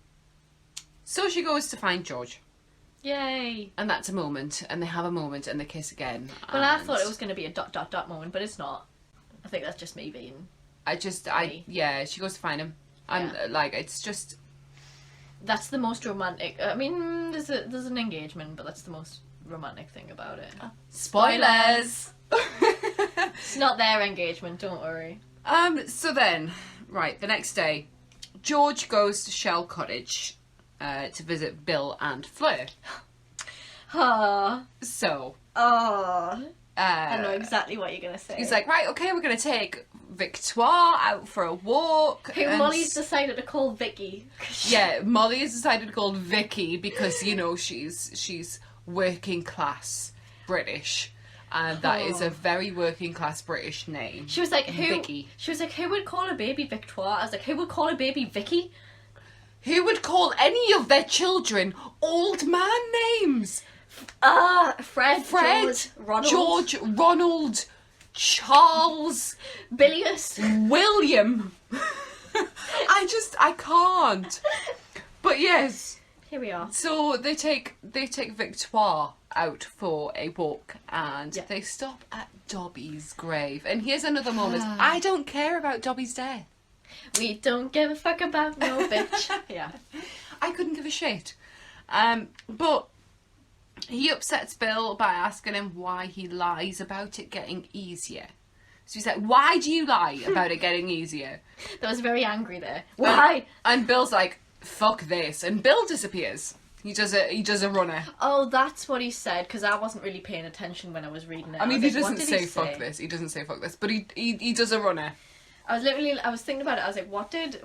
So she goes to find George.
Yay.
And that's a moment, and they have a moment, and they kiss again.
Well, I
and
thought it was going to be a ... moment, but it's not. I think that's just me being...
yeah, she goes to find him. And, like, it's just...
That's the most romantic... I mean, there's an engagement, but that's the most romantic thing about it.
Spoilers!
It's not their engagement, don't worry.
So then, right, the next day, George goes to Shell Cottage to visit Bill and Fleur.
Ah.
So...
I know exactly what you're going to say.
He's like, right, okay, we're going to take Victoire out for a walk.
Who
and
Molly's decided to call Vicky.
Yeah, Molly has decided to call Vicky because, you know, she's working class British. And that is a very working class British name.
She was like,
Vicky.
She was like, who would call a baby Victoire? I was like, who would call a baby Vicky?
Who would call any of their children old man names?
Fred,
George, Ronald, Charles,
Bilious,
William. I can't. But yes.
Here we are.
So they take Victoire out for a walk and they stop at Dobby's grave. And here's another moment. I don't care about Dobby's death.
We don't give a fuck about no bitch. Yeah.
I couldn't give a shit. But He upsets Bill by asking him why he lies about it getting easier. So he's like, why do you lie about it getting easier?
That was very angry there. Why?
And Bill's like, fuck this. And Bill disappears. He does a runner.
Oh, that's what he said, because I wasn't really paying attention when I was reading it.
I mean,
was
he
like,
doesn't say fuck this. He doesn't say fuck this. But he does a runner.
I was thinking about it. I was like, what did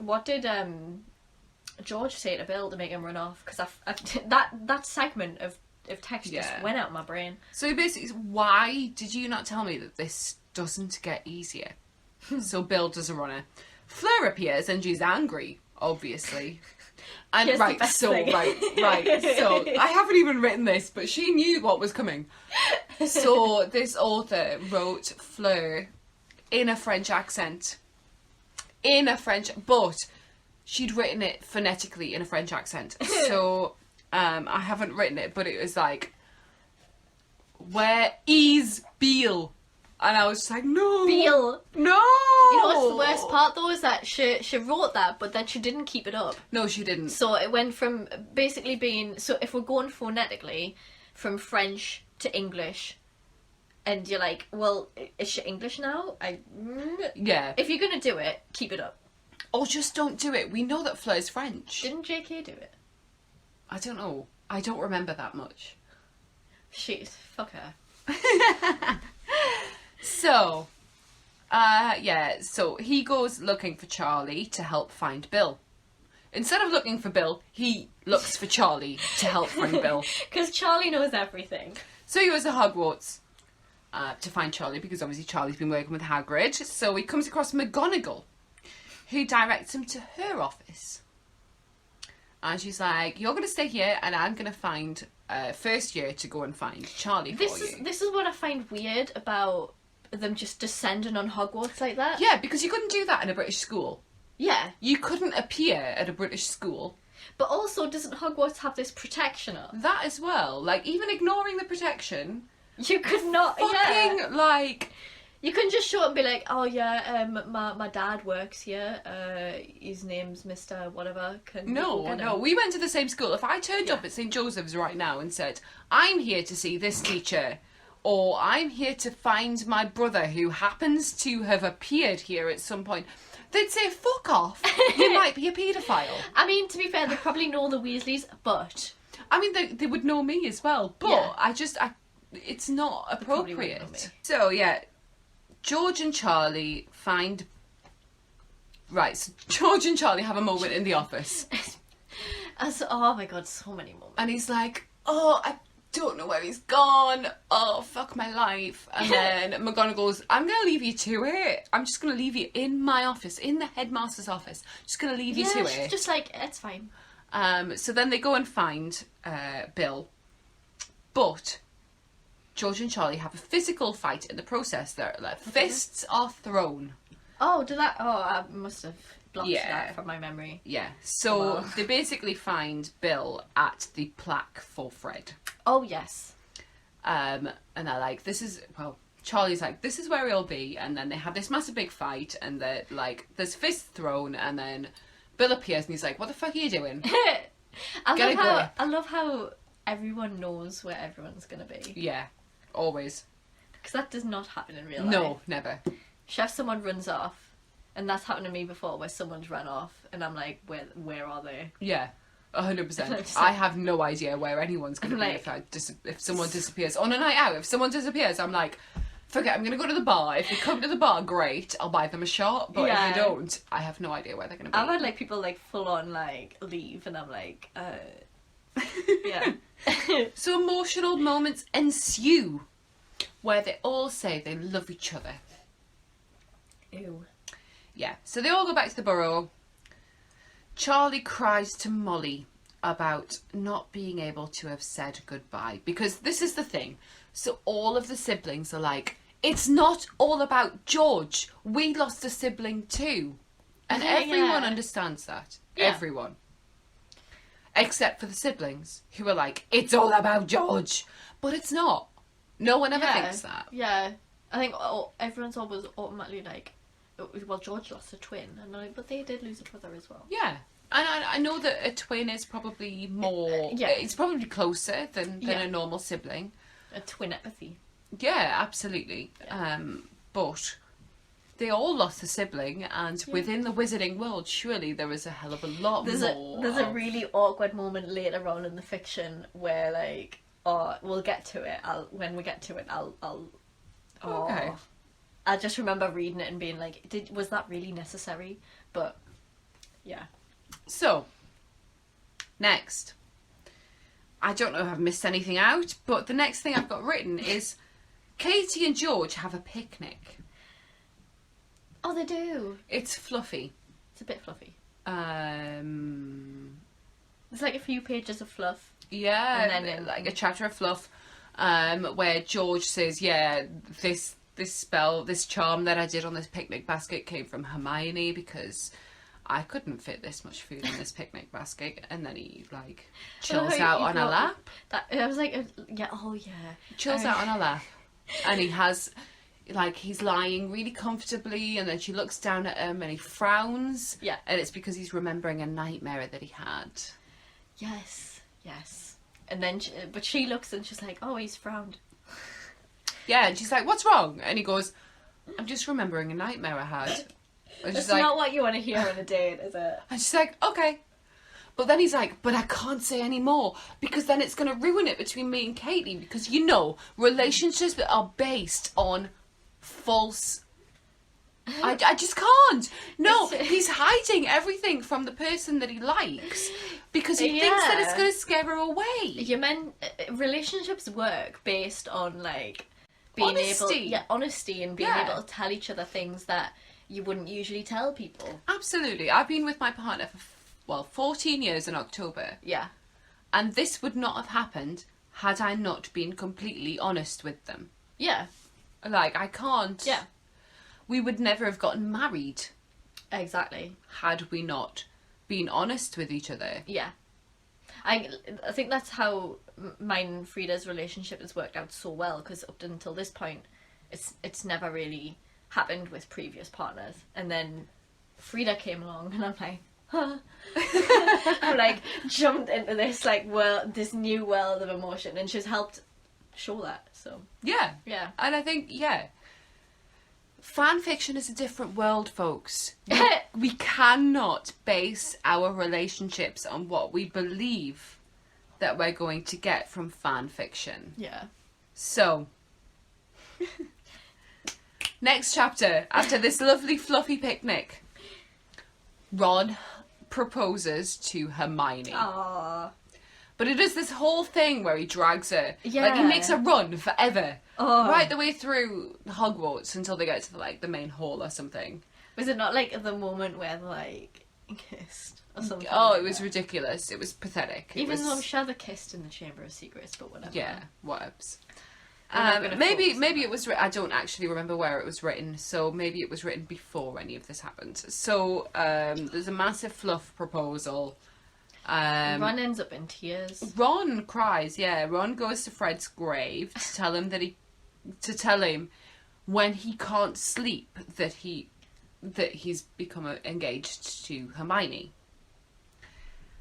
George say to Bill to make him run off? Because that segment of text just went out of my brain.
So basically, why did you not tell me that this doesn't get easier? So Bill does a runner. Fleur appears and she's angry, obviously. And
Here's
right,
the best
so
thing.
right. So I haven't even written this, but she knew what was coming. So this author wrote Fleur in a French accent. But she'd written it phonetically in a French accent. So I haven't written it, but it was like, where is Beale? And I was just like, no.
Beale.
No.
You know what's the worst part though is that she wrote that, but then she didn't keep it up.
No, she didn't.
So it went from basically being, so if we're going phonetically, from French to English, and you're like, well, is she English now?
Yeah.
If you're gonna do it, keep it up.
Or just don't do it. We know that Fleur's French.
Didn't JK do it?
I don't know. I don't remember that much.
Shit, fuck her.
So, so he goes looking for Charlie to help find Bill. Instead of looking for Bill, he looks for Charlie to help find Bill.
Because Charlie knows everything.
So he goes to Hogwarts to find Charlie, because obviously Charlie's been working with Hagrid. So he comes across McGonagall, who directs him to her office. And she's like, you're going to stay here and I'm going to find first year to go and find Charlie for you.
This is what I find weird about them just descending on Hogwarts like that.
Yeah, because you couldn't do that in a British school.
Yeah.
You couldn't appear at a British school.
But also, doesn't Hogwarts have this protection up?
That as well. Like, even ignoring the protection,
You could not,
fucking, like...
You couldn't just show up and be like, oh yeah, my dad works here, his name's Mr. whatever, can you go get him?
We went to the same school. If I turned up at St. Joseph's right now and said, I'm here to see this teacher, or I'm here to find my brother who happens to have appeared here at some point, they'd say, fuck off, you might be a paedophile.
I mean, to be fair, they probably know the Weasleys, but...
I mean, they would know me as well, but
Yeah.
it's not
probably wouldn't know
appropriate.
me.
So, yeah, George and Charlie find... Right, so George and Charlie have a moment in the office.
Oh my god, so many moments.
And he's like, oh, I don't know where he's gone. Oh, fuck my life. And then McGonagall's, I'm going to leave you to it. I'm just going to leave you in my office, in the headmaster's office. Just going to leave you to
she's
it.
just like, it's fine.
So then they go and find Bill. But George and Charlie have a physical fight in the process. Their fists are thrown.
Oh, I must have blocked
Yeah.
that from my memory.
Yeah. So
Wow.
they basically find Bill at the plaque for Fred.
Oh, yes.
And they're like, Charlie's like, this is where he'll be. And then they have this massive big fight, and they're like, there's fists thrown, and then Bill appears and he's like, what the fuck are you doing?
I love how everyone knows where everyone's going to be.
Yeah, always.
Because that does not happen in real life.
No, never.
Chef, someone runs off, and that's happened to me before, where someone's run off, and I'm like, where are they?
Yeah, 100%.
100%.
I have no idea where anyone's going to be
Like-
if someone disappears. On a night out, if someone disappears, I'm like, forget, I'm going to go to the bar. If they come to the bar, great, I'll buy them a shot. But
Yeah.
if they don't, I have no idea where they're going to be.
I've had like people like full on like leave, and I'm like, yeah.
So emotional moments ensue where they all say they love each other.
Ew.
Yeah, so they all go back to the burrow. Charlie cries to Molly about not being able to have said goodbye, because this is the thing. So all of the siblings are like, it's not all about George. We lost a sibling too. And
Yeah,
everyone
yeah.
understands that.
Yeah.
Everyone. Except for the siblings, who are like, it's all about George. But it's not. No one ever thinks that.
Yeah. I think everyone's always automatically like, well, George lost a twin, and I'm like, but they did lose a brother as well.
Yeah. I know that a twin is probably more...
Yeah.
It's probably closer than
Yeah.
a normal sibling.
A twin empathy.
Yeah, absolutely. But they all lost a sibling, and within the wizarding world, surely there is a hell of a lot more.
There's a really awkward moment later on in the fiction where, like, we'll get to it. When we get to it, I'll.
Okay.
I just remember reading it and being like, was that really necessary? But yeah.
So, next. I don't know if I've missed anything out, but the next thing I've got written is Katie and George have a picnic.
Oh, they do.
It's fluffy.
It's a bit fluffy.
There's
There's like a few pages of fluff.
Yeah,
And then
like a chapter of fluff, where George says, yeah, this spell, this charm that I did on this picnic basket came from Hermione because I couldn't fit this much food in this picnic basket. And then he, like, chills out on her lap.
I was like, yeah, oh yeah.
Chills out on her lap. And he has, like, he's lying really comfortably, and then she looks down at him and he frowns.
Yeah.
And it's because he's remembering a nightmare that he had.
Yes. And then, but she looks and she's like, oh, he's frowned.
Yeah, and she's like, what's wrong? And he goes, I'm just remembering a nightmare I had. And
That's
she's like,
not what you want to hear on a date, is it?
and she's like, okay. But then he's like, but I can't say any more because then it's going to ruin it between me and Katie, because, you know, relationships that are based on false... I just can't. No, he's hiding everything from the person that he likes because he thinks that it's going to scare her away.
Relationships work based on, like, being
Honesty.
honesty and being able to tell each other things that you wouldn't usually tell people.
Absolutely. I've been with my partner for, 14 years in October.
Yeah.
And this would not have happened had I not been completely honest with them.
Yeah.
Like, I can't...
Yeah.
We would never have gotten married
Exactly.
had we not been honest with each other.
Yeah. I think that's how mine and Frida's relationship has worked out so well, because up until this point, it's never really happened with previous partners. And then Frida came along and I'm like, huh. I'm like jumped into this like world, this new world of emotion, and she's helped show that. So
Yeah.
yeah.
And I think, fan fiction is a different world, folks. We cannot base our relationships on what we believe that we're going to get from fan fiction.
Yeah.
So, next chapter, after this lovely fluffy picnic, Ron proposes to Hermione.
Aww.
But it is this whole thing where he drags her.
Yeah.
Like, he makes her run forever.
Oh.
Right the way through Hogwarts until they get to, the main hall or something.
Was it not like the moment where they kissed or something?
Oh,
like
it was
that?
ridiculous. It was pathetic.
Even though I'm sure they kissed in the Chamber of Secrets, but whatever.
Yeah, whatevs.
We're not gonna
Maybe
focus on
it was... I don't actually remember where it was written, so maybe it was written before any of this happened. So, there's a massive fluff proposal.
Ron ends up in tears.
Ron cries, yeah. Ron goes to Fred's grave to tell him when he can't sleep that he's become engaged to Hermione.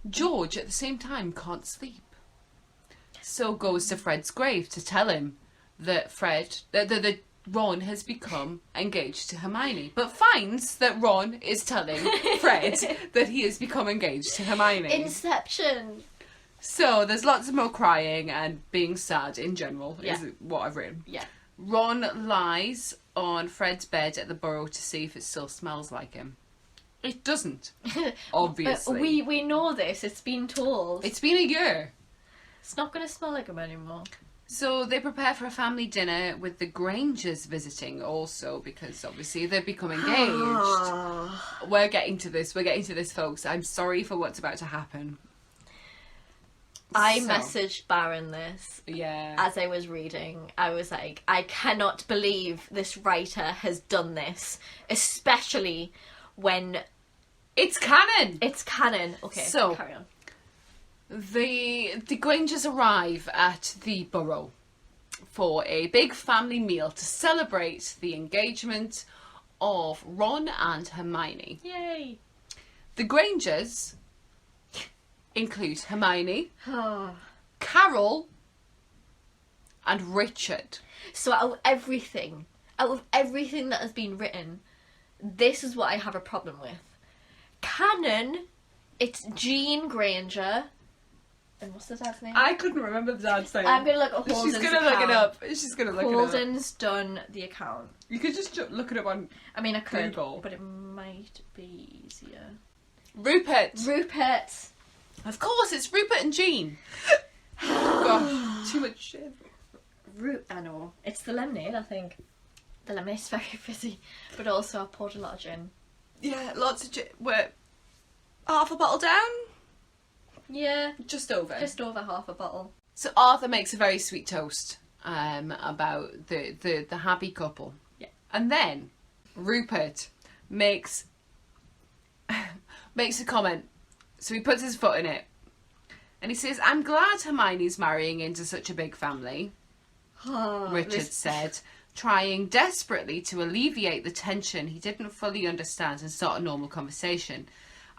George at the same time can't sleep, so goes to Fred's grave to tell him that that Ron has become engaged to Hermione, but finds that Ron is telling Fred that he has become engaged to Hermione.
Inception.
So there's lots of more crying and being sad in general,
Yeah.
is what I've written.
Yeah.
Ron lies on Fred's bed at the Burrow to see if it still smells like him. It doesn't, obviously.
We know this. It's been told.
It's been a year.
It's not going to smell like him anymore.
So they prepare for a family dinner with the Grangers visiting also, because obviously they've become engaged. We're getting to this, folks. I'm sorry for what's about to happen.
I
So,
messaged Baron this
Yeah.
as I was reading. I was like, I cannot believe this writer has done this, especially when
It's canon!
it's canon. Okay,
So-
carry on.
The Grangers arrive at the Burrow for a big family meal to celebrate the engagement of Ron and Hermione.
Yay.
The Grangers include Hermione,
Oh.
Carol, and Richard.
So out of everything that has been written, this is what I have a problem with. Canon, it's Jean Granger. And what's the dad's name?
I couldn't remember the dad's name.
I'm gonna look at Holden's
She's gonna
account.
look it up. She's gonna look it up.
Holden's done the account.
You could just look it up on
I mean, I could,
Google.
but it might be easier.
Rupert.
Rupert.
Of course, it's Rupert and Jean. Gosh, too much shit.
I know. It's the lemonade, I think. The lemonade's very fizzy, but also I poured a lot of gin.
Yeah, lots of gin. We're half a bottle down?
Yeah,
Just over.
just over half a bottle.
So Arthur makes a very sweet toast about the happy couple.
Yeah.
And then Rupert makes a comment. So he puts his foot in it. And he says, "I'm glad Hermione's marrying into such a big family," Richard said, trying desperately to alleviate the tension he didn't fully understand and start a normal conversation.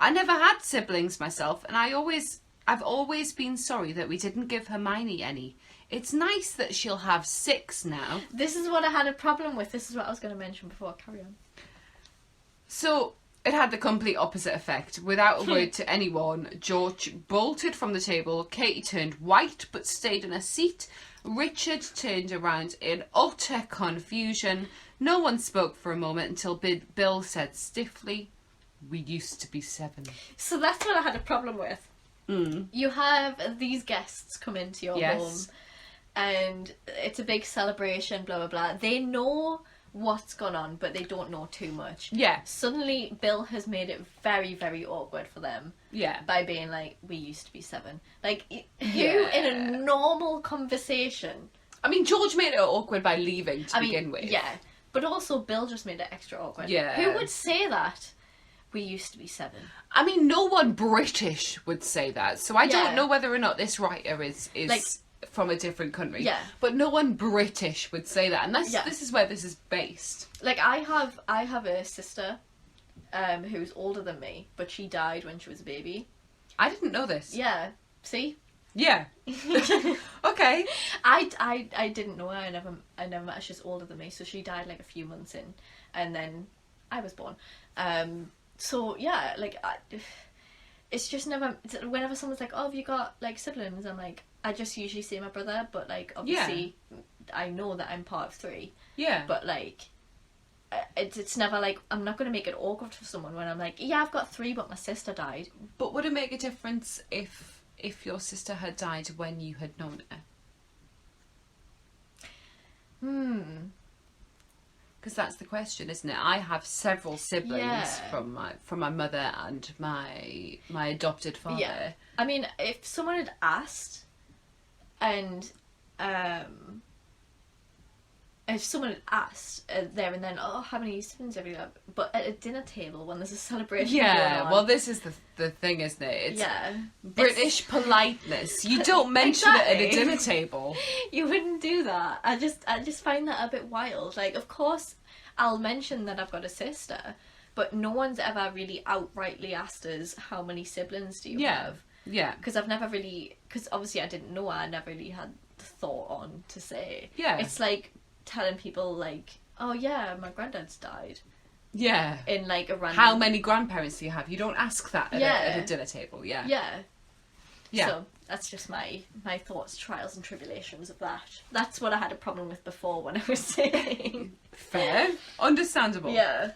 "I never had siblings myself, and I've always been sorry that we didn't give Hermione any. It's nice that she'll have 6 now."
This is what I had a problem with. This is what I was going to mention before. Carry on.
So it had the complete opposite effect. Without a word to anyone, George bolted from the table. Katie turned white but stayed in her seat. Richard turned around in utter confusion. No one spoke for a moment until Bill said stiffly, "We used to be 7.
So that's what I had a problem with. You have these guests come into your home, and it's a big celebration, blah, blah, blah. They know what's gone on, but they don't know too much.
Yeah.
Suddenly, Bill has made it very, very awkward for them.
Yeah.
By being like, "We used to be 7." Like, who
Yeah.
in a normal conversation...
I mean, George made it awkward by leaving to begin with.
Yeah. But also, Bill just made it extra awkward.
Yeah.
Who would say that? "We used to be 7."
I mean, no one British would say that. So I
Yeah.
don't know whether or not this writer is
Like,
from a different country.
Yeah.
But no one British would say that. And
Yeah.
this is where this is based.
Like, I have a sister who's older than me, but she died when she was a baby.
I didn't know this.
Yeah. See?
Yeah. Okay.
I didn't know her. I never met her. She's older than me, so she died like a few months in, and then I was born. So yeah, like it's just never. Whenever someone's like, "Oh, have you got like siblings?" I'm like, I just usually say my brother, but like obviously, I know that I'm part of 3.
Yeah.
But like, it's never like, I'm not going to make it awkward for someone when I'm like, "Yeah, I've got 3, but my sister died."
But would it make a difference if your sister had died when you had known her? Because that's the question, isn't it? I have several siblings
Yeah.
from my mother and my adopted father.
Yeah. I mean, if someone had asked, and if someone had asked there and then, "Oh, how many siblings have you got?" But at a dinner table when there's a celebration going on,
Well, this is the thing, isn't it? It's
yeah,
British politeness. You don't mention it at a
Exactly.
dinner table.
You wouldn't do that. I just find that a bit wild. Like, of course, I'll mention that I've got a sister, but no one's ever really outrightly asked us, "How many siblings do you have?"
Yeah.
Because I've never really, because obviously I didn't know her, I never really had the thought on to say.
Yeah.
It's like telling people like, "Oh yeah, my granddad's died,"
Yeah.
in like a random.
How many grandparents do you have? You don't ask that at,
Yeah.
a dinner table. Yeah.
Yeah.
Yeah.
So that's just my thoughts, trials and tribulations of that. That's what I had a problem with before when I was saying.
Fair. Understandable.
Yeah.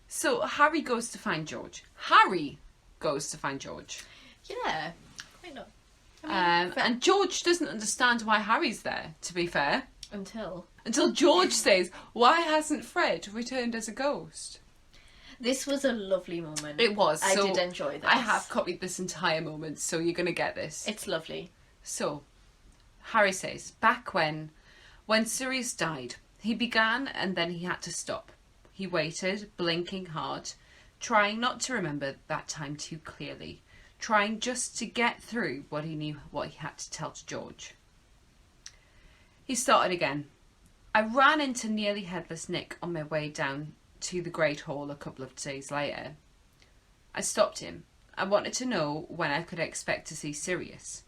So Harry goes to find George.
Yeah. I know.
And George doesn't understand why Harry's there, to be fair.
Until
George says, "Why hasn't Fred returned as a ghost?"
this was a lovely moment.
It was.
I
So
did enjoy this.
I have copied this entire moment, so you're going to get this.
It's lovely.
So, Harry says, back when Sirius died, he began and then he had to stop. He waited, blinking hard, trying not to remember that time too clearly, trying just to get through what he knew, what he had to tell to George. He started again. I ran into nearly headless Nick on my way down to the Great Hall a couple of days later. I stopped him. I wanted to know when I could expect to see Sirius.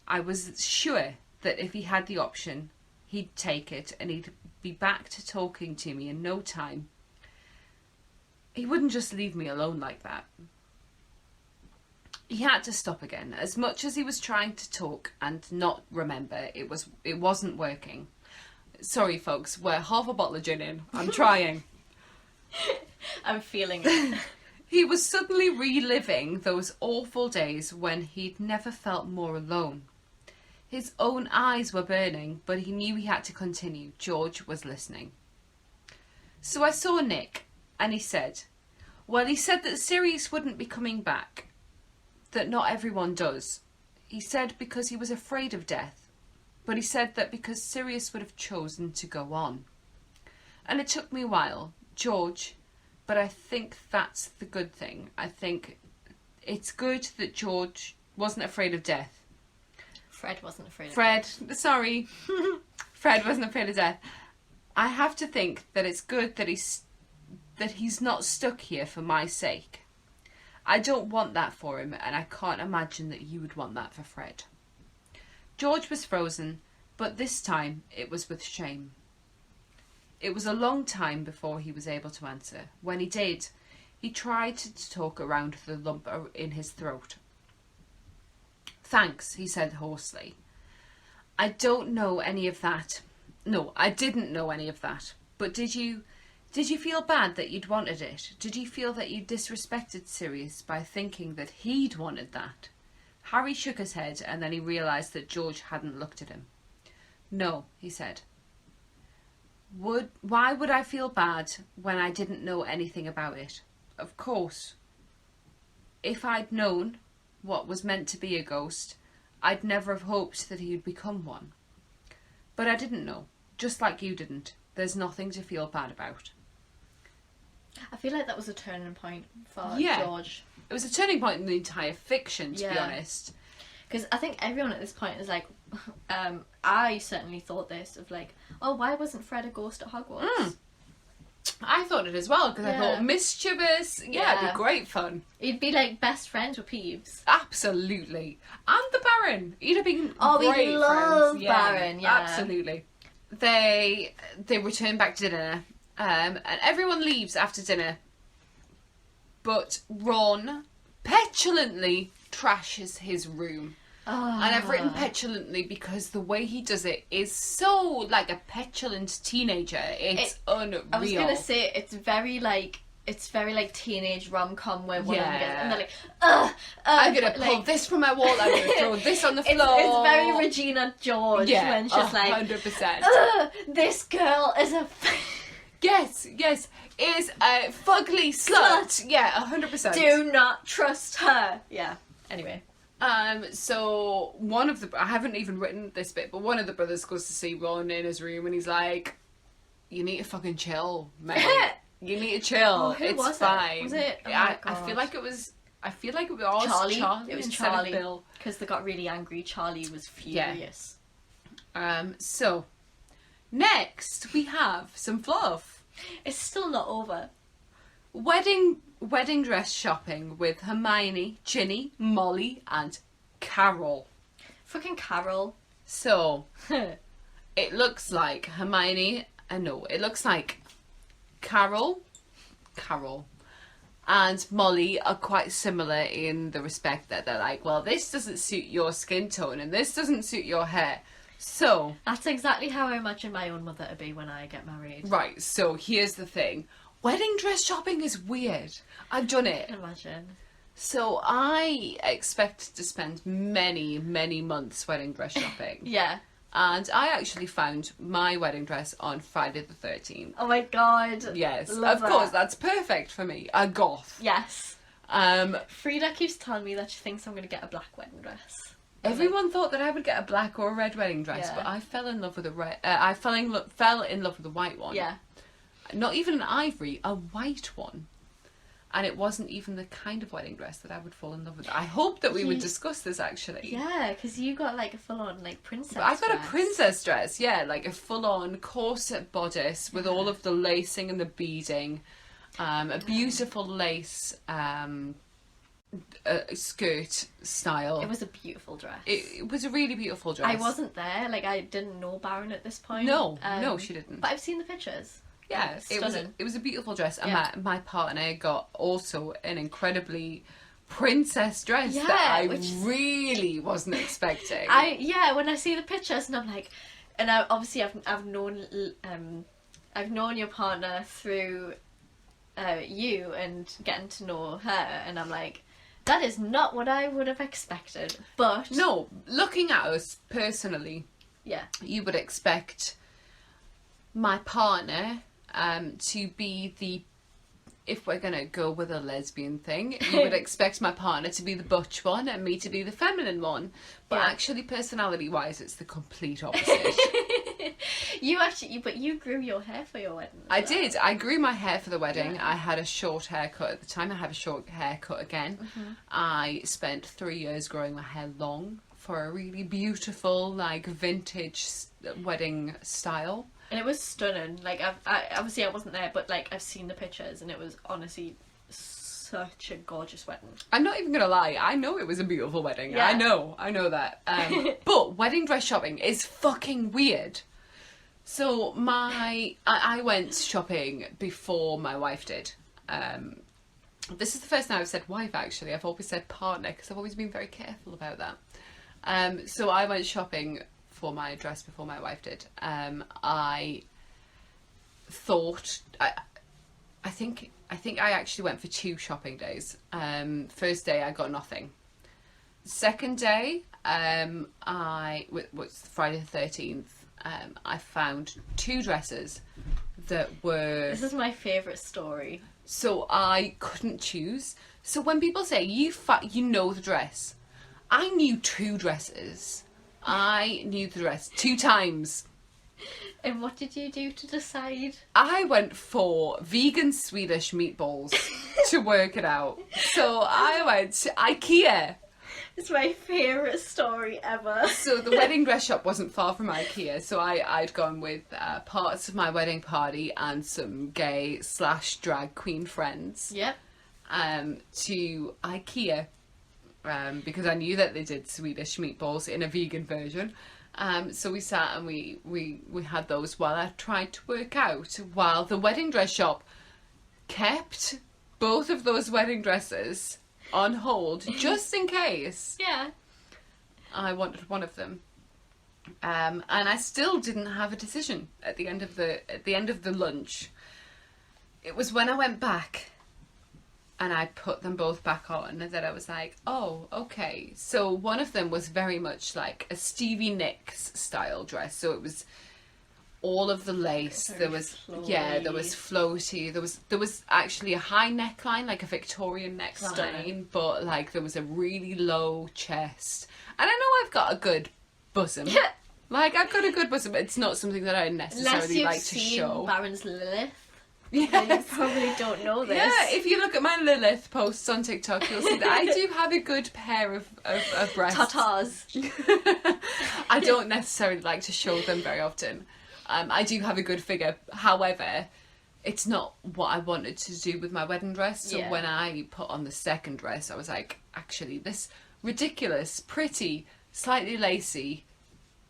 I was sure that if he had the option, he'd take it and he'd be back to talking to me in no time. He wouldn't just leave me alone like that. He had to stop again. As much as he was trying to talk and not remember, it wasn't working. Sorry, folks, we're half a bottle of gin in. I'm trying.
I'm feeling it.
He was suddenly reliving those awful days when he'd never felt more alone. His own eyes were burning, but he knew he had to continue. George was listening. So I saw Nick, and he said that Sirius wouldn't be coming back. That not everyone does. He said because he was afraid of death, but he said that because Sirius would have chosen to go on. And it took me a while, George, but I think that's the good thing. I think it's good that George wasn't afraid of death.
Fred wasn't afraid of
death. Sorry. Fred wasn't afraid of death. I have to think that it's good that he's not stuck here for my sake. I don't want that for him, and I can't imagine that you would want that for Fred. George was frozen, but this time it was with shame. It was a long time before he was able to answer. When he did, he tried to talk around the lump in his throat. Thanks, he said hoarsely. I don't know any of that. No, I didn't know any of that. But did you feel bad that you'd wanted it? Did you feel that you disrespected Sirius by thinking that he'd wanted that? Harry shook his head and then he realised that George hadn't looked at him. No, he said. Why would I feel bad when I didn't know anything about it? Of course. If I'd known what was meant to be a ghost, I'd never have hoped that he'd become one. But I didn't know, just like you didn't. There's nothing to feel bad about.
I feel like that was a turning point for George.
It was a turning point in the entire fiction, to be honest.
Because I think everyone at this point is like, I certainly thought this of like, oh, why wasn't Fred a ghost at Hogwarts?
I thought it as well, because I thought mischievous, it'd be great fun.
He'd be like best friends with Peeves.
Absolutely. And the Baron. He'd have been
we love Baron,
Absolutely. They return back to dinner, and everyone leaves after dinner. But Ron petulantly trashes his room. And I've written petulantly because the way he does it is so like a petulant teenager. It's unreal.
I was gonna say it's very like teenage rom-com where one of them gets, and they're like,
I'm gonna pull this from my wall. I'm gonna throw this on the floor.
It's very Regina George when she's like,
100%.
This girl is a.
Yes, is a fugly slut. Yeah, 100%.
Do not trust her. Yeah. Anyway.
So one of I haven't even written this bit, but one of the brothers goes to see Ron in his room and he's like, you need to fucking chill, mate. You need to chill.
Who
it's
was
fine.
It? Was it? Oh
I feel like it was
Charlie. It was Charlie.
Bill.
Because they got really angry. Charlie was furious.
So next we have some fluff.
It's still not over.
Wedding dress shopping with Hermione, Ginny, Molly and Carol.
Fucking Carol.
So, it looks like it looks like Carol and Molly are quite similar in the respect that they're like, well, this doesn't suit your skin tone and this doesn't suit your hair. So...
That's exactly how I imagine my own mother to be when I get married.
Right, so here's the thing. Wedding dress shopping is weird. I've done it.
I can imagine.
So I expect to spend many, many months wedding dress shopping.
Yeah.
And I actually found my wedding dress on Friday the 13th.
Oh my god.
Yes.
Love
of course, that's perfect for me. A goth.
Yes. Frida keeps telling me that she thinks I'm going to get a black wedding dress.
Everyone thought that I would get a black or a red wedding dress, but I fell in love with a red. I fell in love with the white one.
Yeah.
Not even an ivory, a white one. And it wasn't even the kind of wedding dress that I would fall in love with. I hope that we would discuss this, actually.
Yeah, because you got like a full-on like princess dress.
I've got a princess dress, yeah, like a full-on corset bodice with all of the lacing and the beading. A beautiful lace skirt style.
It was a beautiful dress.
It was a really beautiful dress.
I wasn't there, like I didn't know Baron at this point.
No, she didn't.
But I've seen the pictures.
Yeah, it was a beautiful dress, and my partner got also an incredibly princess dress that I really wasn't expecting.
When I see the pictures, and I'm like, and I've known your partner through you and getting to know her, and I'm like, that is not what I would have expected. But
no, looking at us personally, you would expect my partner to be the, if we're gonna go with a lesbian thing, you would expect my partner to be the butch one and me to be the feminine one. But actually, personality wise, it's the complete opposite.
You grew your hair for your wedding.
I did. I grew my hair for the wedding. I had a short haircut at the time. I have a short haircut again. Mm-hmm. I spent 3 years growing my hair long for a really beautiful, like, vintage wedding style.
And it was stunning. Like, I obviously I wasn't there, but like I've seen the pictures, and it was honestly such a gorgeous wedding. I'm not even gonna lie, I know it was a beautiful wedding. Yeah. I know that. But wedding dress shopping is fucking weird. So I went shopping before my wife did. This is the first time I've said wife, actually. I've always said partner, because I've always been very careful about that. So I went shopping for my dress before my wife did. I think I actually went for 2 shopping days. First day I got nothing. Second day, was Friday the 13th. I found 2 dresses that were... This is my favourite story. So I couldn't choose. So when people say, you know the dress, I knew 2 dresses. I knew the dress 2 times. And what did you do to decide? I went for vegan Swedish meatballs to work it out. So I went to IKEA. It's my favourite story ever. So the wedding dress shop wasn't far from IKEA, so I'd gone with parts of my wedding party and some gay / drag queen friends. Yep. To IKEA. Because I knew that they did Swedish meatballs in a vegan version. So we sat and we had those while I tried to work out, while the wedding dress shop kept both of those wedding dresses on hold just in case. Yeah. I wanted one of them. And I still didn't have a decision at the end of the lunch. It was when I went back and I put them both back on that I was like, oh, okay. So one of them was very much like a Stevie Nicks style dress. So it was all of the lace. There was floaty. There was floaty. There was actually a high neckline, like a Victorian neckline, stunning. But like there was a really low chest. And I know I've got a good bosom. Like I've got a good bosom. It's not something that I necessarily like to show. Baron's Lilith. Yes. You probably don't know this. Yeah, if you look at my Lilith posts on TikTok, you'll see that I do have a good pair of breasts. Tatas. I don't necessarily like to show them very often. I do have a good figure. However, it's not what I wanted to do with my wedding dress. So when I put on the second dress, I was like, actually, this ridiculous, pretty, slightly lacy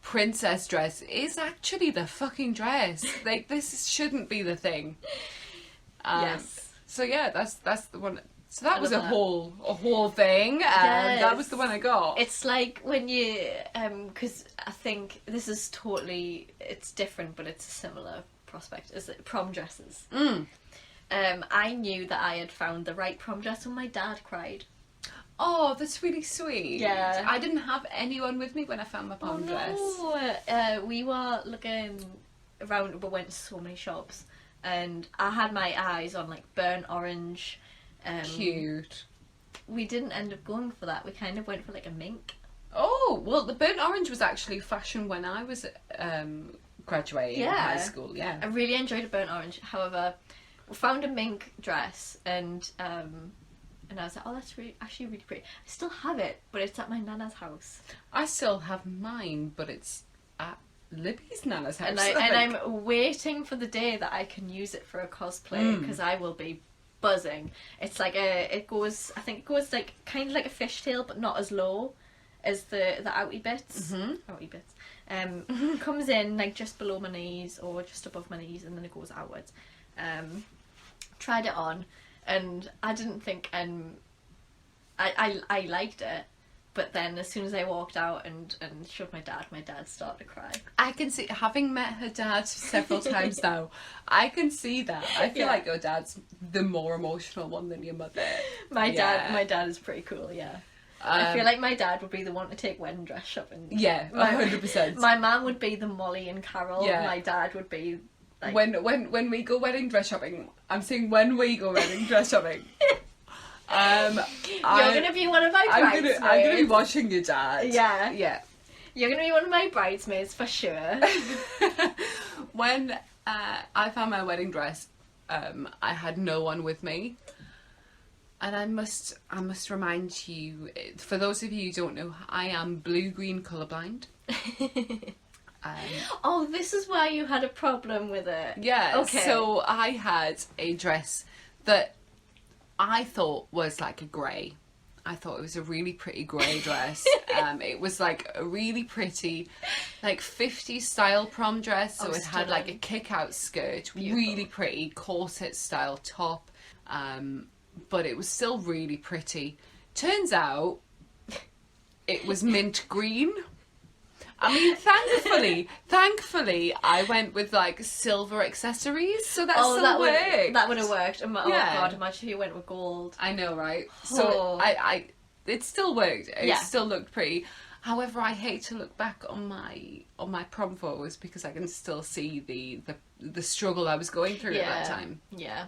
princess dress is actually the fucking dress. Like, this shouldn't be the thing. Yes. So yeah, that's the one. So that was a whole thing. Yes. That was the one I got. It's like when you because I think this is it's different, but it's a similar prospect. Is it prom dresses? I knew that I had found the right prom dress when my dad cried. Oh, that's really sweet. Yeah. I didn't have anyone with me when I found my prom dress. No. We were looking around, we went to so many shops, and I had my eyes on like burnt orange. Cute. We didn't end up going for that. We kind of went for like a mink. Oh, well, the burnt orange was actually fashion when I was graduating high school. Yeah. I really enjoyed a burnt orange. However, we found a mink dress, and I was like, oh, that's actually really pretty. I still have it, but it's at my nana's house. I still have mine, but it's at Libby's nana's house. And I'm waiting for the day that I can use it for a cosplay, because I will be buzzing. It's like it goes like kind of like a fishtail, but not as low as the outy bits. Outy bits. Comes in like just below my knees or just above my knees, and then it goes outwards. Tried it on, and I didn't think I liked it. But then as soon as I walked out and showed my dad started to cry.
I can see, having met her dad several times now, I can see that. I feel like your dad's the more emotional one than your mother.
My dad is pretty cool, yeah. I feel like my dad would be the one to take wedding dress shopping.
Yeah, 100%.
My mum would be the Molly and Carol. Yeah. My dad would be like...
When we go wedding dress shopping, I'm saying when we go wedding dress shopping.
You're gonna be one of my bridesmaids.
I'm gonna be watching your dad.
Yeah.
Yeah.
You're gonna be one of my bridesmaids for sure.
When I found my wedding dress, I had no one with me. And I must remind you, for those of you who don't know, I am blue-green colourblind.
Oh, this is why you had a problem with it.
Yeah,
okay.
So I had a dress that I thought was like a grey. I thought it was a really pretty grey dress. It was like a really pretty, like 50s style prom dress. So it had like a kick-out skirt, beautiful. Really pretty corset style top. But it was still really pretty. Turns out it was mint green. I mean, thankfully, I went with like silver accessories, so that still worked.
That would have worked. Oh God, imagine if you went with gold.
I know, right? So it still worked. It still looked pretty. However, I hate to look back on my prom photos because I can still see the struggle I was going through at that time.
Yeah.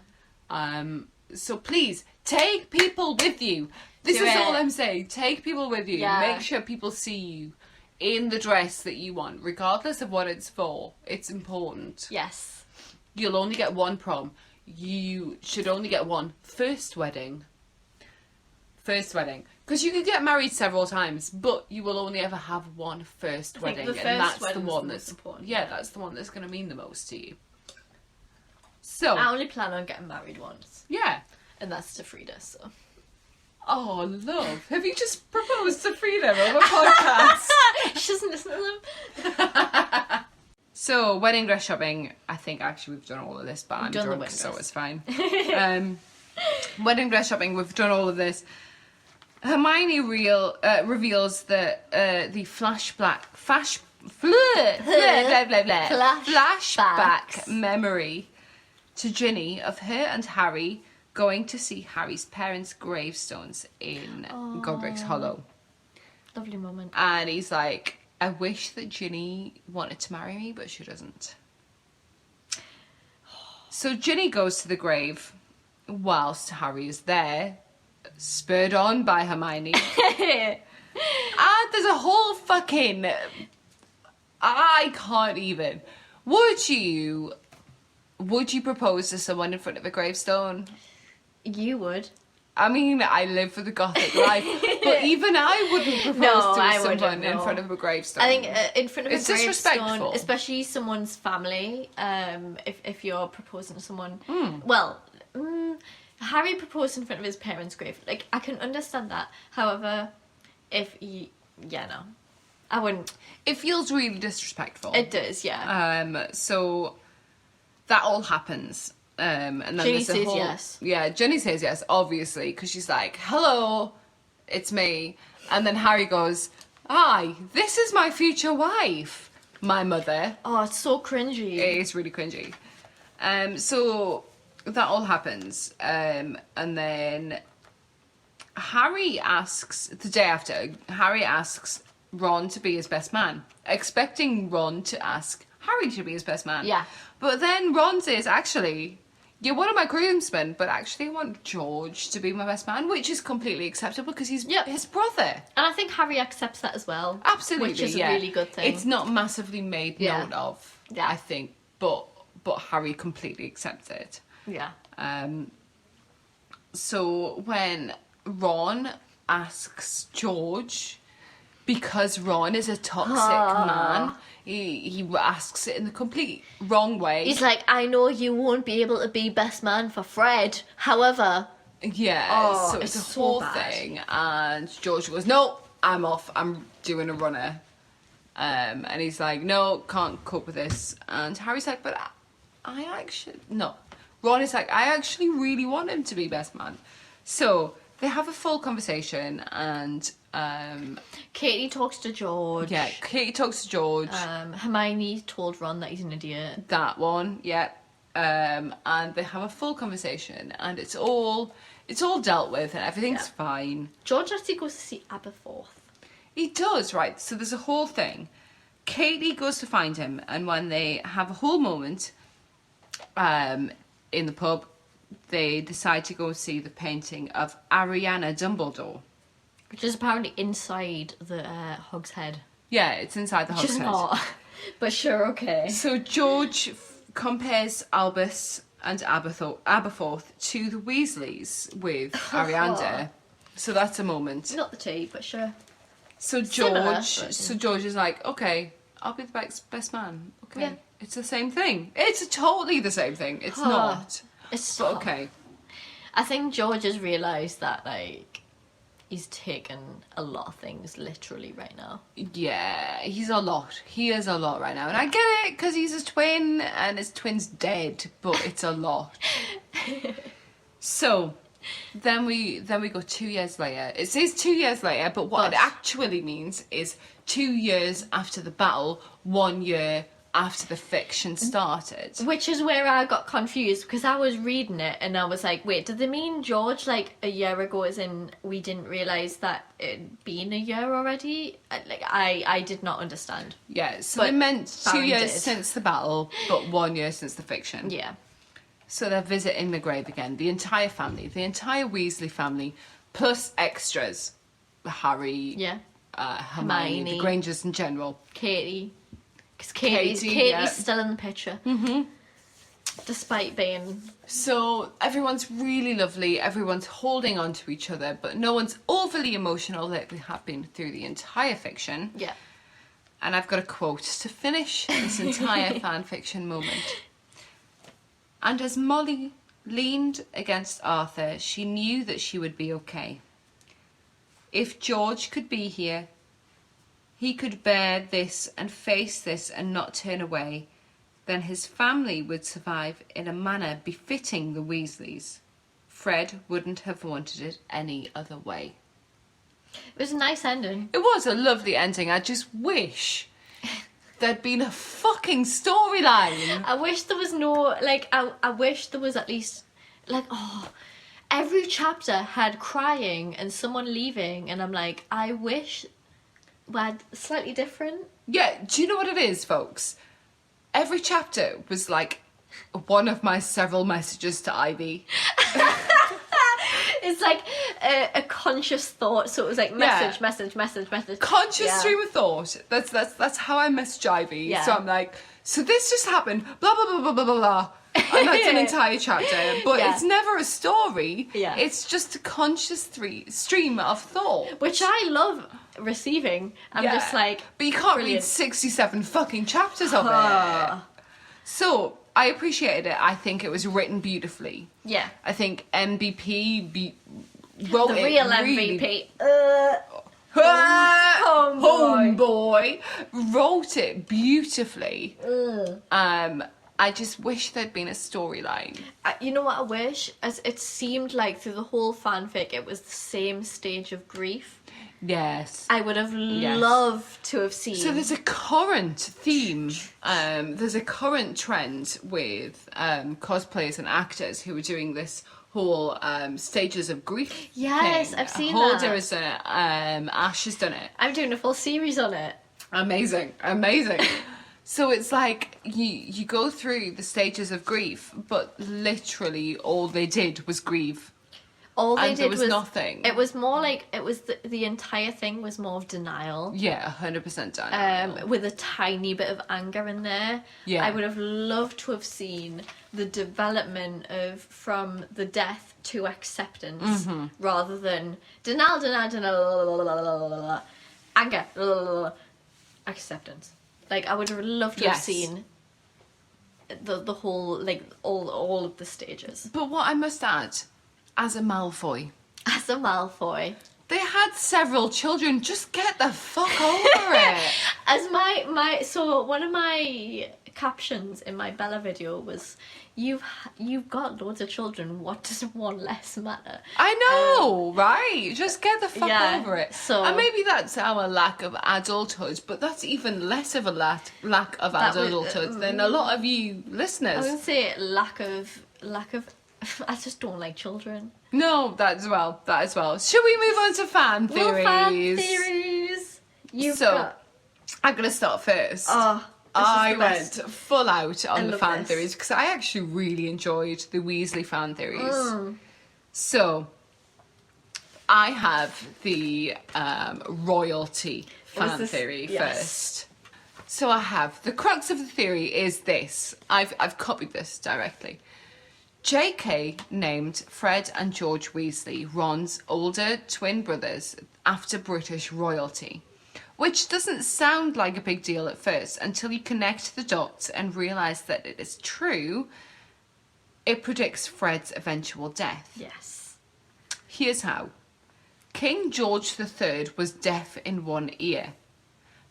So please take people with you. This is all I'm saying. Take people with you. Yeah. Make sure people see you in the dress that you want, regardless of what it's for. It's important.
Yes.
You'll only get one prom. You should only get one first wedding. Because you could get married several times, but you will only ever have one first wedding.
The first
and that's the one
that's important.
Yeah, that's the one that's going to mean the most to you. So
I only plan on getting married once.
Yeah.
And that's to Frida, so.
Oh, love. Have you just proposed to Frida on a podcast?
She doesn't listen to them.
So, wedding dress shopping. I think actually we've done all of this, but I'm drunk, so it's fine. Wedding dress shopping, we've done all of this. Hermione reveals that the flashback memory to Ginny of her and Harry going to see Harry's parents' gravestones in Godric's Hollow.
Lovely moment.
And he's like, I wish that Ginny wanted to marry me, but she doesn't. So Ginny goes to the grave whilst Harry is there, spurred on by Hermione. And there's a whole fucking... I can't even. Would you propose to someone in front of a gravestone?
You would.
I mean, I live for the gothic life, but even I wouldn't propose to someone in front of a gravestone.
I think in front of a gravestone,
disrespectful,
especially someone's family. If you're proposing to someone, Harry proposed in front of his parents' grave. Like, I can understand that. However, I wouldn't.
It feels really disrespectful.
It does, yeah.
So that all happens. And then
Ginny says yes.
Yeah, Ginny says yes, obviously, because she's like, hello, it's me. And then Harry goes, hi, this is my future wife, my mother.
Oh, it's so cringy.
It is really cringy. So that all happens. And then Harry asks, the day after, Harry asks Ron to be his best man, expecting Ron to ask Harry to be his best man.
Yeah.
But then Ron says, actually, you're one of my groomsmen, but actually I want George to be my best man, which is completely acceptable because he's his brother.
And I think Harry accepts that as well.
Absolutely,
which is a really good thing.
It's not massively made note of, I think, but Harry completely accepts it.
Yeah.
So when Ron asks George, because Ron is a toxic man. He asks it in the complete wrong way.
He's like, I know you won't be able to be best man for Fred. However,
yeah, so it's a
so
whole
bad.
thing. And George goes, no, I'm off. I'm doing a runner. And he's like, no, can't cope with this. And Harry's like, but I actually... No. Ron is like, I actually really want him to be best man. So they have a full conversation and...
Katie talks to George.
yeah, Katie talks to George.
Hermione told Ron that he's an idiot.
That one, yeah. And they have a full conversation and it's all dealt with and everything's fine.
George actually goes to see Aberforth.
He does, right? So there's a whole thing. Katie goes to find him, and when they have a whole moment in the pub, they decide to go see the painting of Ariana Dumbledore.
Which is apparently inside the Hog's head.
Yeah, it's inside the
Which
Hog's
is
head.
not. But sure, okay.
So George compares Albus and Aberforth to the Weasleys with Ariander. So that's a moment.
Not the tea, but sure.
So
Similar,
George is like, okay, I'll be the best man. Okay,
Yeah.
it's the same thing. It's totally the same thing. It's not.
It's
But okay.
I think George has realised that, like, he's taken a lot of things literally right now.
Yeah, he's a lot. He is a lot right now, and I get it because he's his twin and his twin's dead, but it's a lot. So. Then we go 2 years later. It says 2 years later, but what it actually means is 2 years after the battle, 1 year after the fiction started.
Which is where I got confused, because I was reading it and I was like, wait, did they mean George, like, a year ago, as in we didn't realise that it'd been a year already? Like, I did not understand.
Yeah, so
But
they meant 2
Baron
years
did.
since the battle, but 1 year since the fiction.
Yeah.
So they're visiting the grave again. The entire family, the entire Weasley family, plus extras. Harry,
Yeah.
Hermione, the Grangers in general.
Katie. Because
Katie's
Katie's still in the picture. Mm-hmm. Despite being...
So everyone's really lovely. Everyone's holding on to each other, but no one's overly emotional like we have been through the entire fiction.
Yeah.
And I've got a quote to finish this entire fan fiction moment. And as Molly leaned against Arthur, she knew that she would be okay. If George could be here, he could bear this and face this and not turn away, then his family would survive in a manner befitting the Weasleys. Fred wouldn't have wanted it any other way.
It was a nice ending.
It was a lovely ending. I just wish there'd been a fucking storyline.
I wish there was no, like, I wish there was at least, like, every chapter had crying and someone leaving, and I'm like, I wish we had slightly different.
Yeah, do you know what it is, folks? Every chapter was like one of my several messages to Ivy.
It's like a conscious thought, so it was like message, message.
Conscious stream of thought. That's how I message Ivy.
Yeah.
So I'm like, so this just happened, blah blah blah blah blah blah blah. And that's an entire chapter. But
Yeah.
it's never a story.
Yeah.
It's just a conscious stream of thought.
Which I love receiving. I'm
Yeah.
just like,
but you can't
brilliant.
read 67 fucking chapters of it. So I appreciated it. I think it was written beautifully.
Yeah.
I think MVP wrote
The
it
real
really...
MVP.
Homeboy wrote it beautifully. I just wish there'd been a storyline.
You know what I wish? As it seemed like through the whole fanfic, it was the same stage of grief.
Yes.
I would have loved to have seen.
So there's a current theme, there's a current trend with cosplayers and actors who are doing this whole stages of grief
Yes,
thing.
I've seen
Holder
that.
has done it, Ash has done it.
I'm doing a full series on it.
Amazing. So it's like you go through the stages of grief, but literally all they did was grieve.
All they
And
did
there was nothing.
It was more like it was the entire thing was more of denial.
Yeah, 100% done.
With a tiny bit of anger in there.
Yeah.
I would have loved to have seen the development of from the death to acceptance rather than denial. anger, acceptance. Like, I would have loved to have
Yes.
seen the whole, like, all of the stages.
But what I must add, as a Malfoy,
As a Malfoy.
they had several children. Just get the fuck over it.
As so one of my captions in my Bella video was, you've got loads of children, what does one less matter?
I know, right? Just get the fuck
yeah,
over it.
so-
and maybe that's our lack of adulthood, but that's even less of a lack of
That was-
adulthood than a lot of you
I
listeners.
would say lack of I just don't like children.
No, that as well. Should we move on to fan theories?
Well, fan theories. You've
So,
got...
I'm going to start first.
Oh, this is
I
the
went
best.
full out on the
love
fan
this.
theories because I actually really enjoyed the Weasley fan theories.
Mm.
So, I have the royalty
Was
fan
this-
theory
yes.
first. So I have the crux of the theory is this. I've copied this directly. J.K. named Fred and George Weasley, Ron's older twin brothers, after British royalty, which doesn't sound like a big deal at first until you connect the dots and realise that it is true. It predicts Fred's eventual death.
Yes.
Here's how. King George III was deaf in one ear.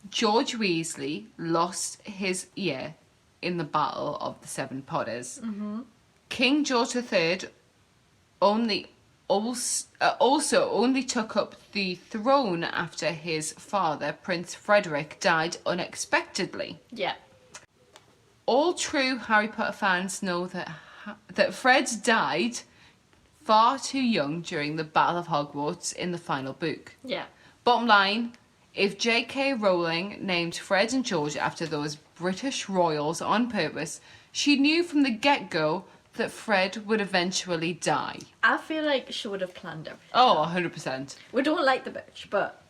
George Weasley lost his ear in the Battle of the Seven Potters. Mm-hmm. King George III also only took up the throne after his father, Prince Frederick, died unexpectedly.
Yeah.
All true Harry Potter fans know that Fred died far too young during the Battle of Hogwarts in the final book.
Yeah.
Bottom line, if J.K. Rowling named Fred and George after those British royals on purpose, she knew from the get-go that Fred would eventually die.
I feel like she would have planned everything.
Oh, 100%.
We don't like the bitch, but...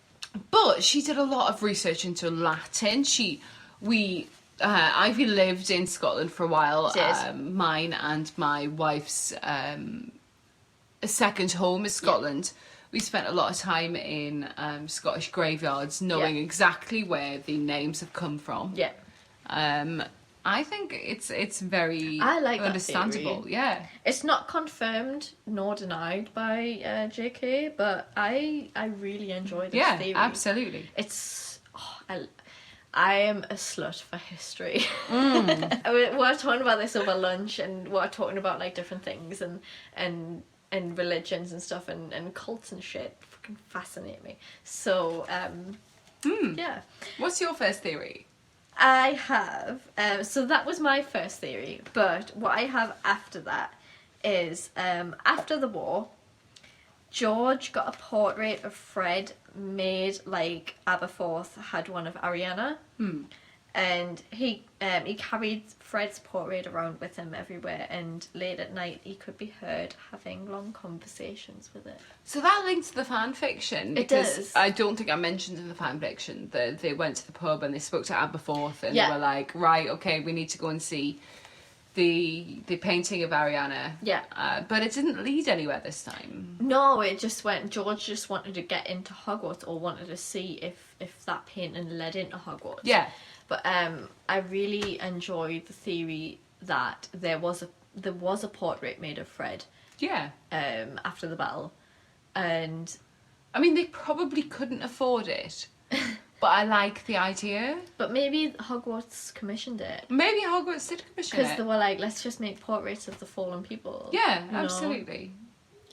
But she did a lot of research into Latin. Ivy lived in Scotland for a while.
Did.
Mine and my wife's second home is Scotland. Yeah. We spent a lot of time in Scottish graveyards, knowing exactly where the names have come from.
Yeah.
I think it's very
I like that
understandable.
theory.
Yeah.
It's not confirmed nor denied by JK, but I really enjoy this theory.
Yeah, absolutely.
It's... I am a slut for history. We were talking about this over lunch, and we were talking about like different things and religions and stuff and cults and shit. Fucking fascinate me. So yeah.
What's your first theory?
I have so that was my first theory, but what I have after that is after the war, George got a portrait of Fred made like Aberforth had one of Ariana. And he carried Fred's portrait around with him everywhere, and late at night he could be heard having long conversations with it.
So that links to the fan fiction.
It
Because
does.
I don't think I mentioned in the fan fiction that they went to the pub and they spoke to Aberforth and
Yeah.
they were like, right, okay, we need to go and see the painting of Ariana.
Yeah.
But it didn't lead anywhere this time.
No, it just went. George just wanted to get into Hogwarts, or wanted to see if that painting led into Hogwarts.
Yeah.
But I really enjoyed the theory that there was a portrait made of Fred
Yeah.
after the battle, and
I mean, they probably couldn't afford it. But I like the idea.
but maybe Hogwarts commissioned it
Maybe Hogwarts did commission
because
it.
they were like, let's just make portraits of the fallen people.
Yeah,
you know?
absolutely.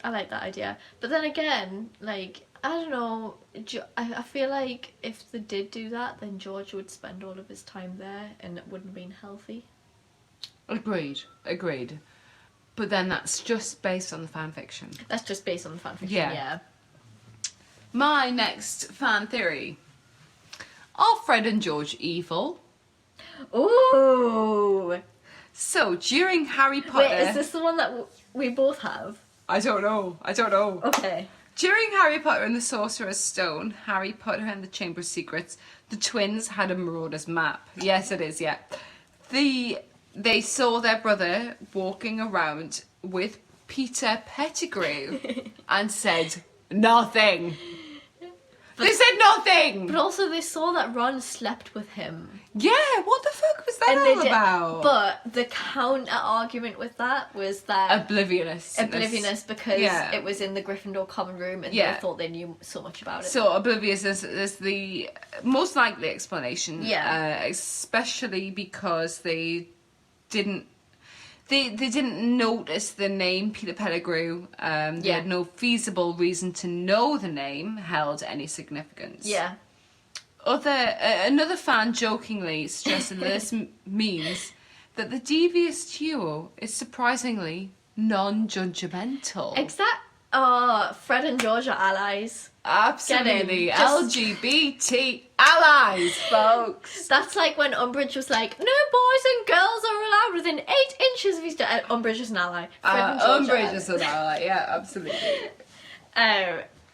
I like that idea. But then again, like, I don't know, I feel like if they did do that, then George would spend all of his time there and it wouldn't have been healthy.
Agreed. But then that's just based on the fan fiction.
That's just based on the fanfiction,
Yeah.
yeah.
My next fan theory. Are Fred and George evil?
Ooh!
So, during Harry Potter...
Wait, is this the one that we both have?
I don't know.
Okay.
During Harry Potter and the Sorcerer's Stone, Harry Potter and the Chamber of Secrets, the twins had a Marauders map. Yes, it is, yeah. They saw their brother walking around with Peter Pettigrew and said nothing. They said nothing.
But also they saw that Ron slept with him.
Yeah, what the fuck was that all about?
But the counter argument with that was that oblivious because it was in the Gryffindor common room and they thought they knew so much about it.
So oblivious is the most likely explanation.
Yeah.
Especially because they didn't notice the name Peter Pettigrew. They had no feasible reason to know the name held any significance.
Yeah.
Another fan jokingly suggested that this means that the devious duo is surprisingly non-judgmental.
Fred and George are allies.
Absolutely. LGBT allies, folks.
That's like when Umbridge was like, no boys and girls are allowed within 8 inches of each other. Umbridge is an ally.
Umbridge is an ally, yeah, absolutely.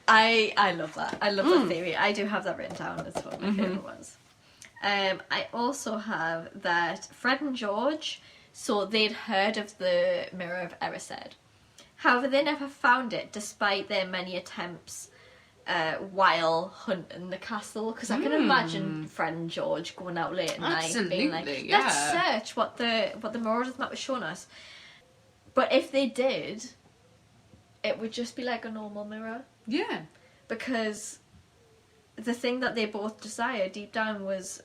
I love that. I love that theory. I do have that written down. That's one of my favourite ones. I also have that Fred and George, so they'd heard of the Mirror of Erised. However, they never found it, despite their many attempts while hunting the castle. Because I can imagine Fred and George going out late at night and being like, let's search what the Marauders map was showing us. But if they did, it would just be like a normal mirror.
Yeah.
Because the thing that they both desired deep down was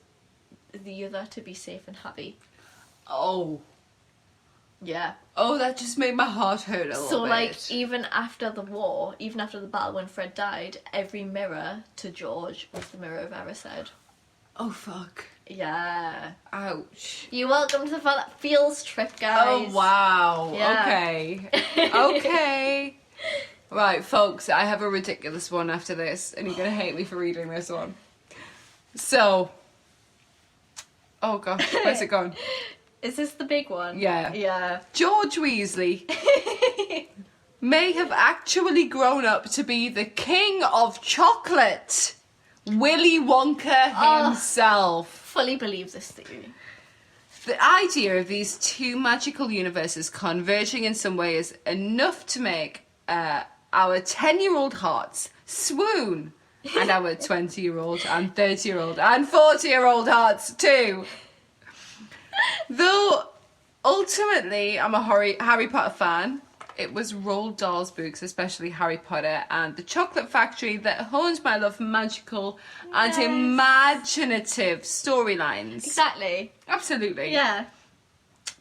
the other to be safe and happy.
Oh.
Yeah.
Oh, that just made my heart hurt a little bit.
So, like, even after the war, even after the battle when Fred died, every mirror to George was the Mirror of Erised.
Oh, fuck.
Yeah.
Ouch.
You're welcome to the Fields trip, guys.
Oh, wow.
Yeah.
Okay. Okay. Right, folks, I have a ridiculous one after this, and you're going to hate me for reading this one. So. Oh, gosh, where's it going?
Is this the big one?
Yeah.
Yeah.
George Weasley may have actually grown up to be the king of chocolate. Willy Wonka himself.
Fully believe this theory.
The idea of these two magical universes converging in some way is enough to make our 10-year-old hearts swoon. And our 20-year-old and 30-year-old and 40-year-old hearts too. Though, ultimately, I'm a Harry Potter fan. It was Roald Dahl's books, especially Harry Potter and the Chocolate Factory, that honed my love for magical and imaginative storylines.
Exactly.
Absolutely.
Yeah.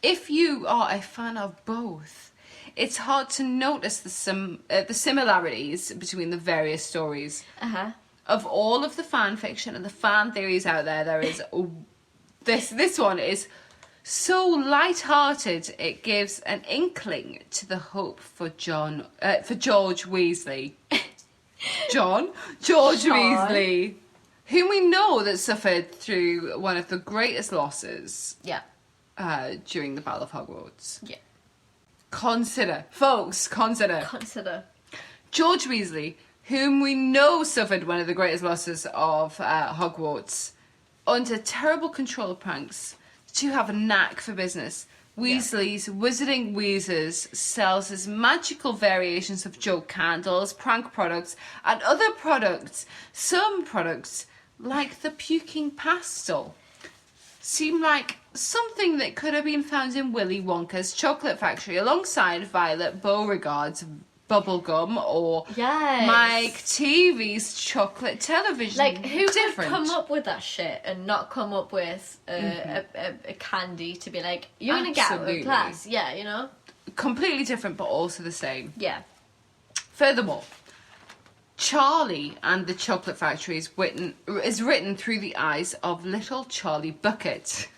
If you are a fan of both, it's hard to notice the similarities between the various stories.
Uh-huh.
Of all of the fan fiction and the fan theories out there, there is this one is so light-hearted it gives an inkling to the hope for George Weasley. George Weasley, whom we know that suffered through one of the greatest losses.
Yeah.
During the Battle of Hogwarts.
Yeah.
Consider. George Weasley, whom we know suffered one of the greatest losses of Hogwarts, under terrible control of pranks, to have a knack for business. Weasley's Wizarding Wheezers sells his magical variations of joke candles, prank products, and other products. Some products, like the puking pastel, seem like something that could have been found in Willy Wonka's Chocolate Factory alongside Violet Beauregard's bubblegum or Mike TV's chocolate television.
Like, who could come up with that shit and not come up with a candy to be like, you're going to get out of class? Yeah, you know?
Completely different, but also the same.
Yeah.
Furthermore, Charlie and the Chocolate Factory is written through the eyes of little Charlie Bucket.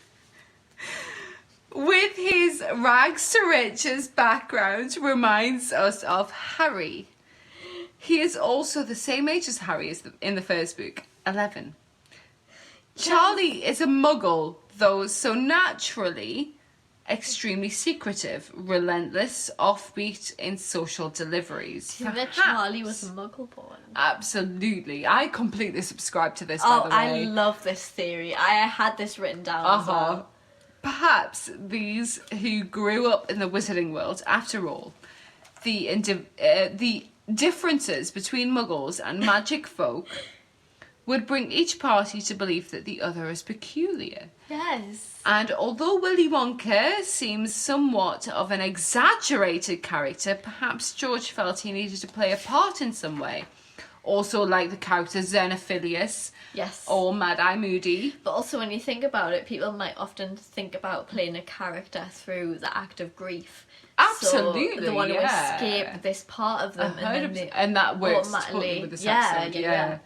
With his rags to riches background reminds us of Harry. He is also the same age as Harry in the first book, 11. Charlie is a muggle, though so naturally extremely secretive, relentless, offbeat in social deliveries.
Do you think Charlie was a muggle born?
Absolutely. I completely subscribe to this, by the way.
I love this theory. I had this written down as well.
Perhaps these who grew up in the wizarding world, after all, the differences between muggles and magic folk would bring each party to believe that the other is peculiar.
Yes.
And although Willy Wonka seems somewhat of an exaggerated character, perhaps George felt he needed to play a part in some way. Also like the characters Xenophilius,
Yes.
or Mad-Eye Moody.
But also when you think about it, people might often think about playing a character through the act of grief.
Absolutely,
So they want to
yeah.
escape this part of them.
And that works totally with this episode, yeah.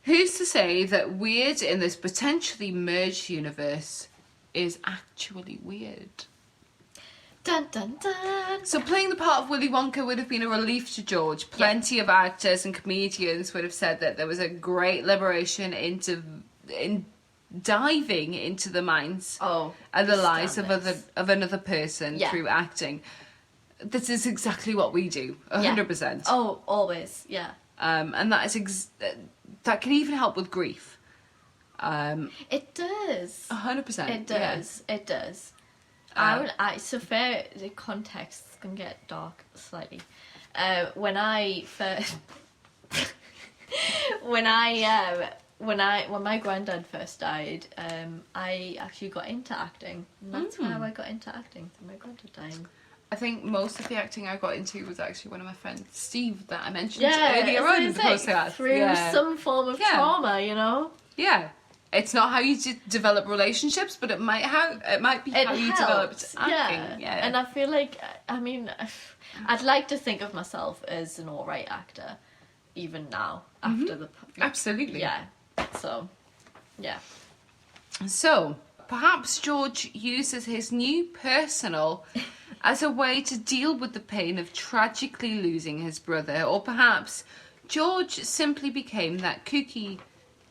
Who's to say that weird in this potentially merged universe is actually weird?
Dun dun dun.
So playing the part of Willy Wonka would have been a relief to George. Plenty of actors and comedians would have said that there was a great liberation in diving into the minds and the lives of another person through acting. This is exactly what we do, 100%.
Oh, always, yeah.
And that is that can even help with grief.
It does.
100%.
It does. Yeah. It does. So fair the context can get dark slightly. When my granddad first died, I actually got into acting, and that's how I got into acting, through my granddad dying.
I think most of the acting I got into was actually one of my friends, Steve, that I mentioned earlier on in the podcast.
Through some form of trauma, you know.
Yeah. It's not how you develop relationships, but it might be how you developed acting. Yeah.
And I feel like, I mean, I'd like to think of myself as an alright actor, even now, after the...
Absolutely.
Yeah. So, yeah.
So, perhaps George uses his new personal as a way to deal with the pain of tragically losing his brother, or perhaps George simply became that kooky...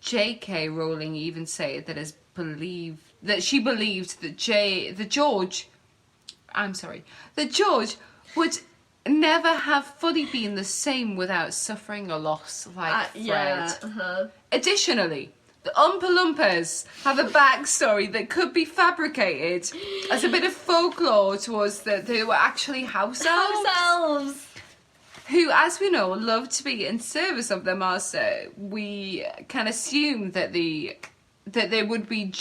J.K. Rowling even said that she believed that George would never have fully been the same without suffering a loss like Fred.
Yeah,
Additionally, the Oompa Loompas have a backstory that could be fabricated as a bit of folklore towards that they were actually house elves. Who, as we know, love to be in service of their master. We can assume that they would be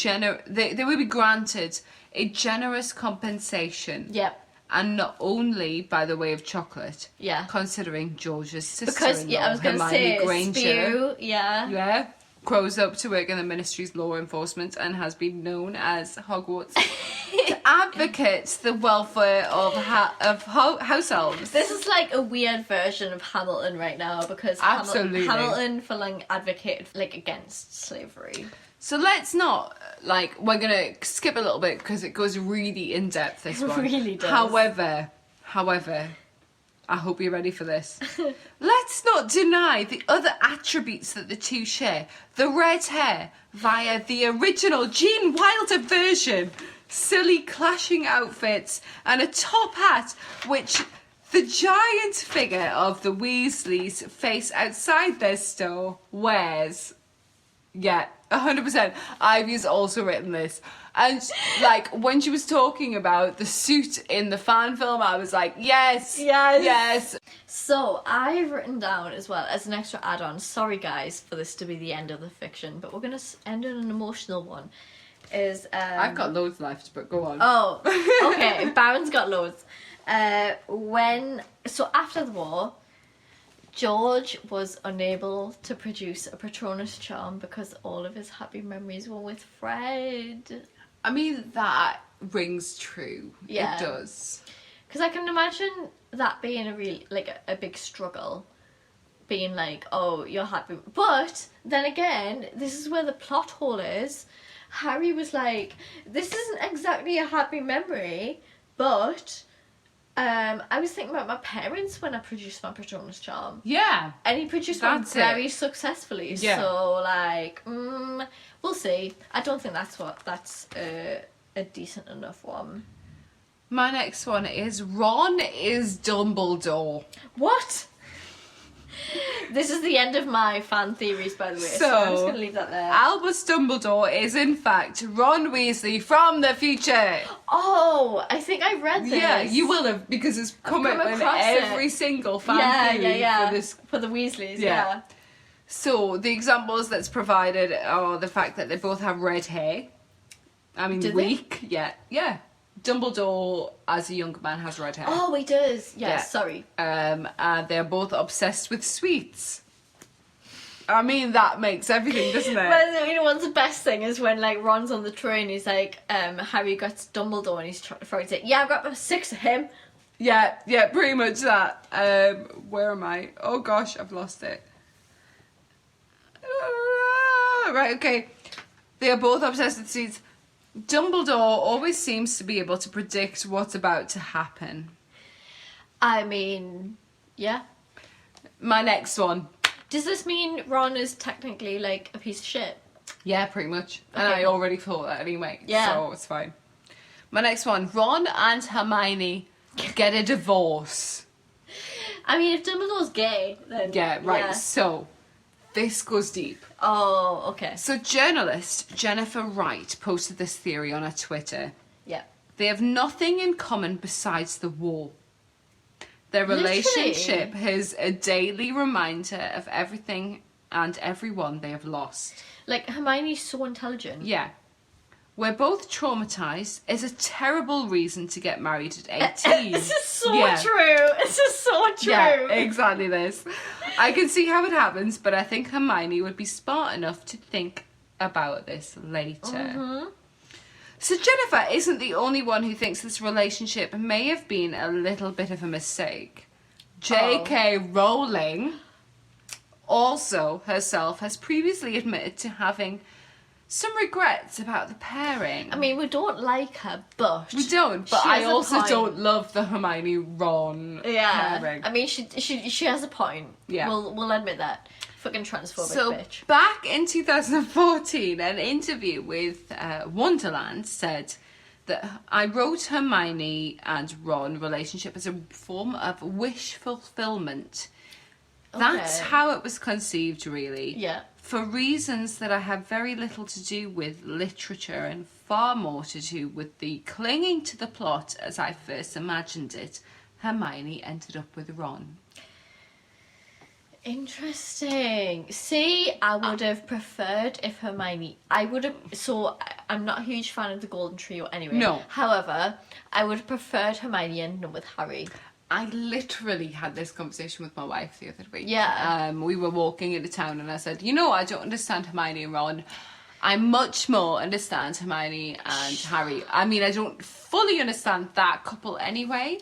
they would be granted a generous compensation.
Yep.
And not only by the way of chocolate.
Yeah.
Considering George's sister-in-law,
because I was going to say
Granger,
Spew,
yeah, grows up to work in the Ministry's law enforcement and has been known as Hogwarts to advocate the welfare of house elves.
This is like a weird version of Hamilton right now, because Hamilton advocated against slavery.
So let's not we're gonna skip a little bit because it goes really in depth. This one
really does.
However, I hope you're ready for this. Let's not deny the other attributes that the two share. The red hair via the original Gene Wilder version, silly clashing outfits, and a top hat which the giant figure of the Weasleys face outside their store wears. Yeah, 100%. Ivy's also written this. And, when she was talking about the suit in the fan film, I was like, yes.
So, I've written down as well, as an extra add-on, sorry guys for this to be the end of the fiction, but we're going to end on an emotional one, is...
I've got loads left, but go on.
Oh, okay, Baron's got loads. So, after the war... George was unable to produce a Patronus charm because all of his happy memories were with Fred.
I mean, that rings true.
Yeah.
It does.
Because I can imagine that being a really, a big struggle. Being oh, you're happy. But, then again, this is where the plot hole is. Harry was this isn't exactly a happy memory, but... I was thinking about my parents when I produced my Patronus charm.
Yeah.
And he produced one very successfully. Yeah. So, we'll see. I don't think that's a decent enough one.
My next one is Ron is Dumbledore.
What? This is the end of my fan theories, by the way, so I'm just going to leave that there.
Albus Dumbledore is, in fact, Ron Weasley from the future.
Oh, I think I read this.
Yeah, you will have, because it's come up in every single fan theory
for the Weasleys, yeah.
So the examples that's provided are the fact that they both have red hair. I mean,
Do
weak. Yeah, yeah. Dumbledore, as a younger man, has red hair.
Oh, he does. Yeah,
Yeah.
sorry.
And they're both obsessed with sweets. I mean, that makes everything, doesn't it?
Well, you know what's the best thing is when like Ron's on the train, he's like, Harry gets Dumbledore and he's trying to say, yeah, I've got about 6 of him.
Yeah, pretty much that. Where am I? Oh gosh, I've lost it. Right, okay. They are both obsessed with sweets. Dumbledore always seems to be able to predict what's about to happen.
I mean, yeah.
My next one.
Does this mean Ron is technically like a piece of shit?
Yeah, pretty much. And
Okay.
I already thought that anyway.
Yeah.
So it's fine. My next one. Ron and Hermione get a divorce.
I mean, if Dumbledore's gay, then
Yeah, right.
yeah.
So, this goes deep.
Oh, okay.
So, journalist Jennifer Wright posted this theory on her Twitter.
Yeah.
They have nothing in common besides the war. Their
Literally?
relationship is a daily reminder of everything and everyone they have lost.
Like, Hermione's so intelligent.
Yeah. We're both traumatized is a terrible reason to get married at 18.
This is so
Yeah.
true. This is so true.
Yeah, exactly this. I can see how it happens, but I think Hermione would be smart enough to think about this later. So Jennifer isn't the only one who thinks this relationship may have been a little bit of a mistake. J.K. Rowling also herself has previously admitted to having some regrets about the pairing.
I mean, we don't like her, but
We don't, but
she
I
has a
also
point.
don't love the Hermione Ron
Yeah,
pairing.
I mean, she has a point.
Yeah.
We'll admit that. Fucking transphobic
So
bitch.
back in 2014, an interview with Wonderland said that I wrote Hermione and Ron relationship as a form of wish fulfillment. That's
Okay.
how it was conceived, really.
Yeah.
For reasons that I have very little to do with literature and far more to do with the clinging to the plot as I first imagined it, Hermione ended up with Ron.
Interesting. See, I would have preferred if Hermione. I'm not a huge fan of the Golden Trio anyway.
No.
However, I would have preferred Hermione ending up with Harry.
I literally had this conversation with my wife the other week.
Yeah.
We were walking into town and I said, you know, I don't understand Hermione and Ron. I much more understand Hermione and Harry. I mean, I don't fully understand that couple anyway,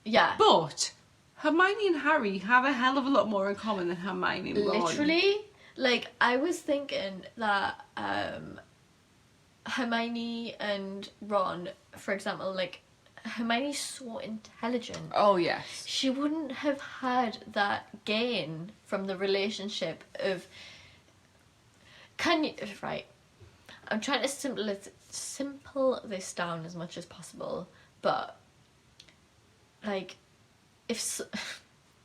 Yeah.
but Hermione and Harry have a hell of a lot more in common than Hermione and Ron.
Literally, like, I was thinking that Hermione and Ron, for example, like, Hermione's so intelligent.
Oh, yes.
She wouldn't have had that gain from the relationship of... Right. I'm trying to simple this down as much as possible, but, like, if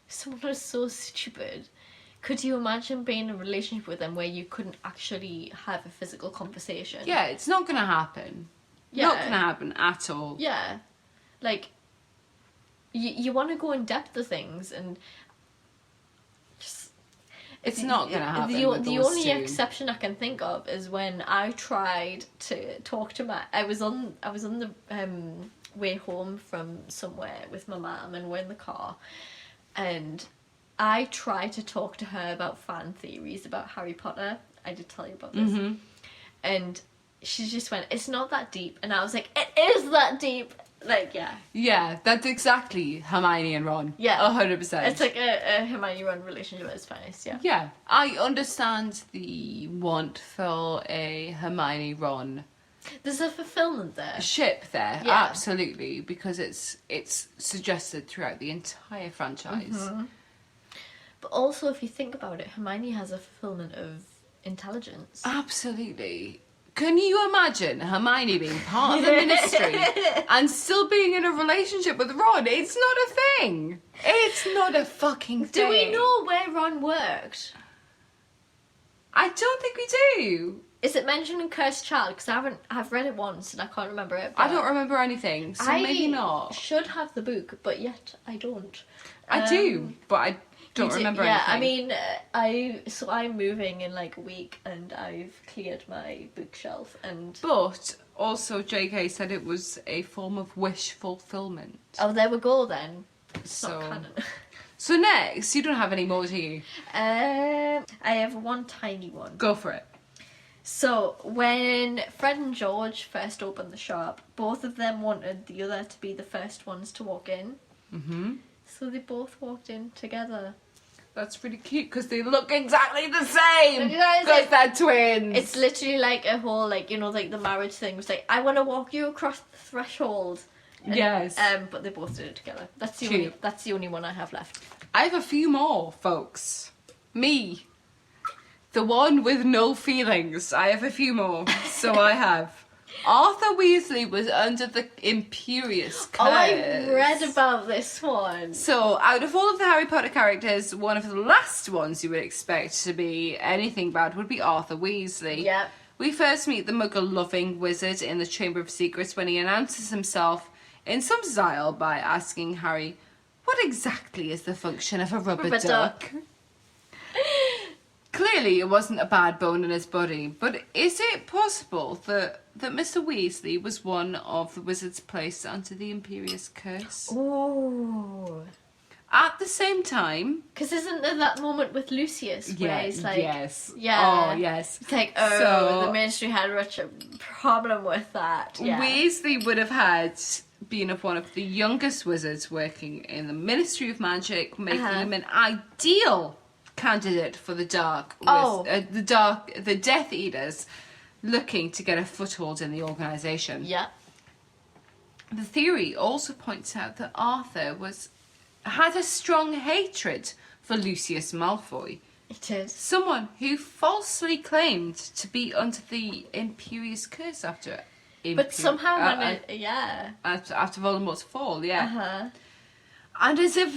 someone was so stupid, could you imagine being in a relationship with them where you couldn't actually have a physical conversation?
Yeah, it's not going to happen.
Yeah.
Not going to happen at all.
Yeah. Like, you want to go in depth of things and just...
It's not going to happen with
The
those
only
two.
exception I can think of is when I tried to talk to I was on the way home from somewhere with my mum and we're in the car and I tried to talk to her about fan theories about Harry Potter. I did tell you about this.
Mm-hmm.
And she just went, it's not that deep. And I was like, it is that deep. Like, yeah.
Yeah, that's exactly Hermione and Ron.
Yeah.
100%.
It's like a Hermione-Ron relationship at its finest, yeah.
Yeah, I understand the want for a Hermione-Ron
There's a fulfillment there.
ship there,
Yeah.
absolutely, because it's suggested throughout the entire franchise.
Mm-hmm. But also, if you think about it, Hermione has a fulfillment of intelligence.
Absolutely. Can you imagine Hermione being part of the ministry and still being in a relationship with Ron? It's not a thing. It's not a fucking thing.
Do we know where Ron worked?
I don't think we do.
Is it mentioned in Cursed Child? Because I've read it once and I can't remember it.
I don't remember anything, so maybe not.
Should have the book, but yet I don't.
I do, but don't remember
Yeah,
anything.
I mean, I'm moving in like a week, and I've cleared my bookshelf, and
But also, JK said it was a form of wish fulfillment.
oh, there we go then. It's
So-
not canon.
So next, you don't have any more, do you?
I have one tiny one.
Go for it.
So when Fred and George first opened the shop, both of them wanted the other to be the first ones to walk in.
Mm-hmm.
So they both walked in together.
That's really cute because they look exactly the same.
You know, it's
Because
like-
they're twins.
It's literally like a whole, like, you know, like the marriage thing was like, I want to walk you across the threshold. And,
Yes.
But they both did it together. That's
Cute.
the only one I have left.
I have a few more, folks. Me. The one with no feelings. I have a few more. So I have. Arthur Weasley was under the Imperious Curse.
Oh, I read about this one.
So, out of all of the Harry Potter characters, one of the last ones you would expect to be anything bad would be Arthur Weasley.
Yep.
We first meet the Muggle-loving wizard in the Chamber of Secrets when he announces himself in some style by asking Harry, what exactly is the function of a rubber
Rubber
duck? Clearly, it wasn't a bad bone in his body, but is it possible that Mr. Weasley was one of the wizards placed under the Imperious Curse?
Ooh.
At the same time...
Because isn't there that moment with Lucius where he's like...
yes.
Yeah.
Oh, yes.
It's like, oh,
So-
the Ministry had such a problem with that. Yeah.
Weasley would have had been of one of the youngest wizards working in the Ministry of Magic, making him an ideal candidate for the the Death Eaters, looking to get a foothold in the organisation.
Yeah.
The theory also points out that Arthur had a strong hatred for Lucius Malfoy,
It is.
someone who falsely claimed to be under the Imperious Curse after.
But somehow yeah.
After Voldemort's fall, yeah.
Uh-huh.
And as if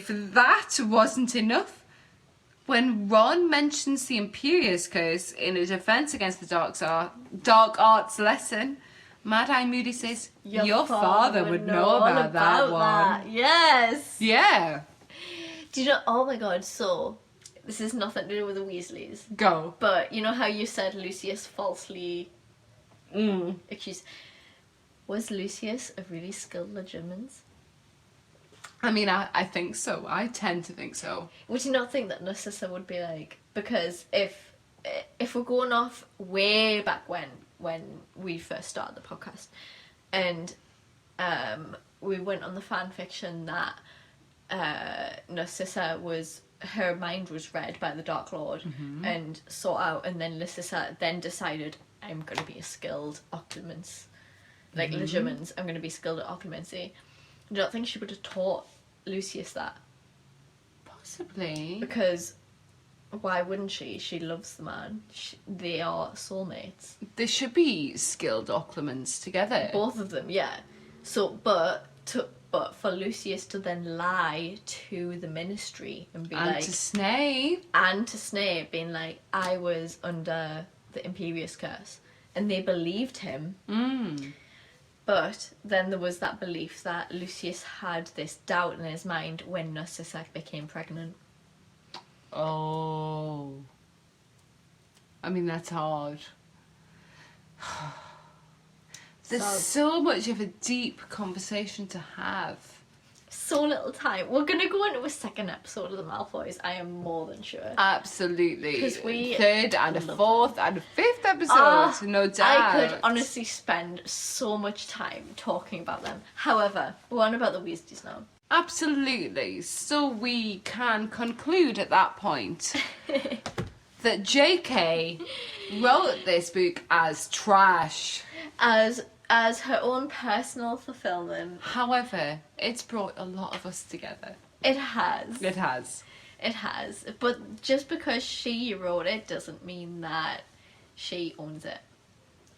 that wasn't enough, when Ron mentions the Imperious Curse in a defense against the dark arts lesson, Mad-Eye Moody says, "Your father would know
all
about that one."
Yes.
Yeah,
Do you know? Oh my god! So this is nothing to do with the Weasleys,
go.
but you know how you said Lucius falsely accused. Was Lucius a really skilled Legimens?
I mean, I think so. I tend to think so.
Would you not think that Narcissa would be like? Because if we're going off way back when we first started the podcast, and we went on the fan fiction that Narcissa her mind was read by the Dark Lord and sought out, and then Narcissa then decided, I'm going to be a skilled occlumens, like Legimens. I'm going to be skilled at occlumency. Do you not think she would have taught Lucius that?
Possibly.
Because why wouldn't she? She loves the man. They are soulmates.
They should be skilled occlumens together.
Both of them, yeah. So, but for Lucius to then lie to the Ministry and be
And
like,
to Snape.
and to Snape being like, I was under the Imperious Curse, and they believed him. But then there was that belief that Lucius had this doubt in his mind when Narcissa became pregnant.
Oh. I mean, that's hard. There's so much of a deep conversation to have.
So little time. We're gonna go into a second episode of the Malfoys, I am more than sure.
Absolutely.
'Cause we
third and a
love
fourth and a fifth episode, no doubt.
I could honestly spend so much time talking about them. However, we're on about the Weasleys now.
Absolutely. So we can conclude at that point that JK wrote this book as trash.
As her own personal fulfillment.
However, it's brought a lot of us together.
It has.
It has.
It has. But just because she wrote it doesn't mean that she owns it.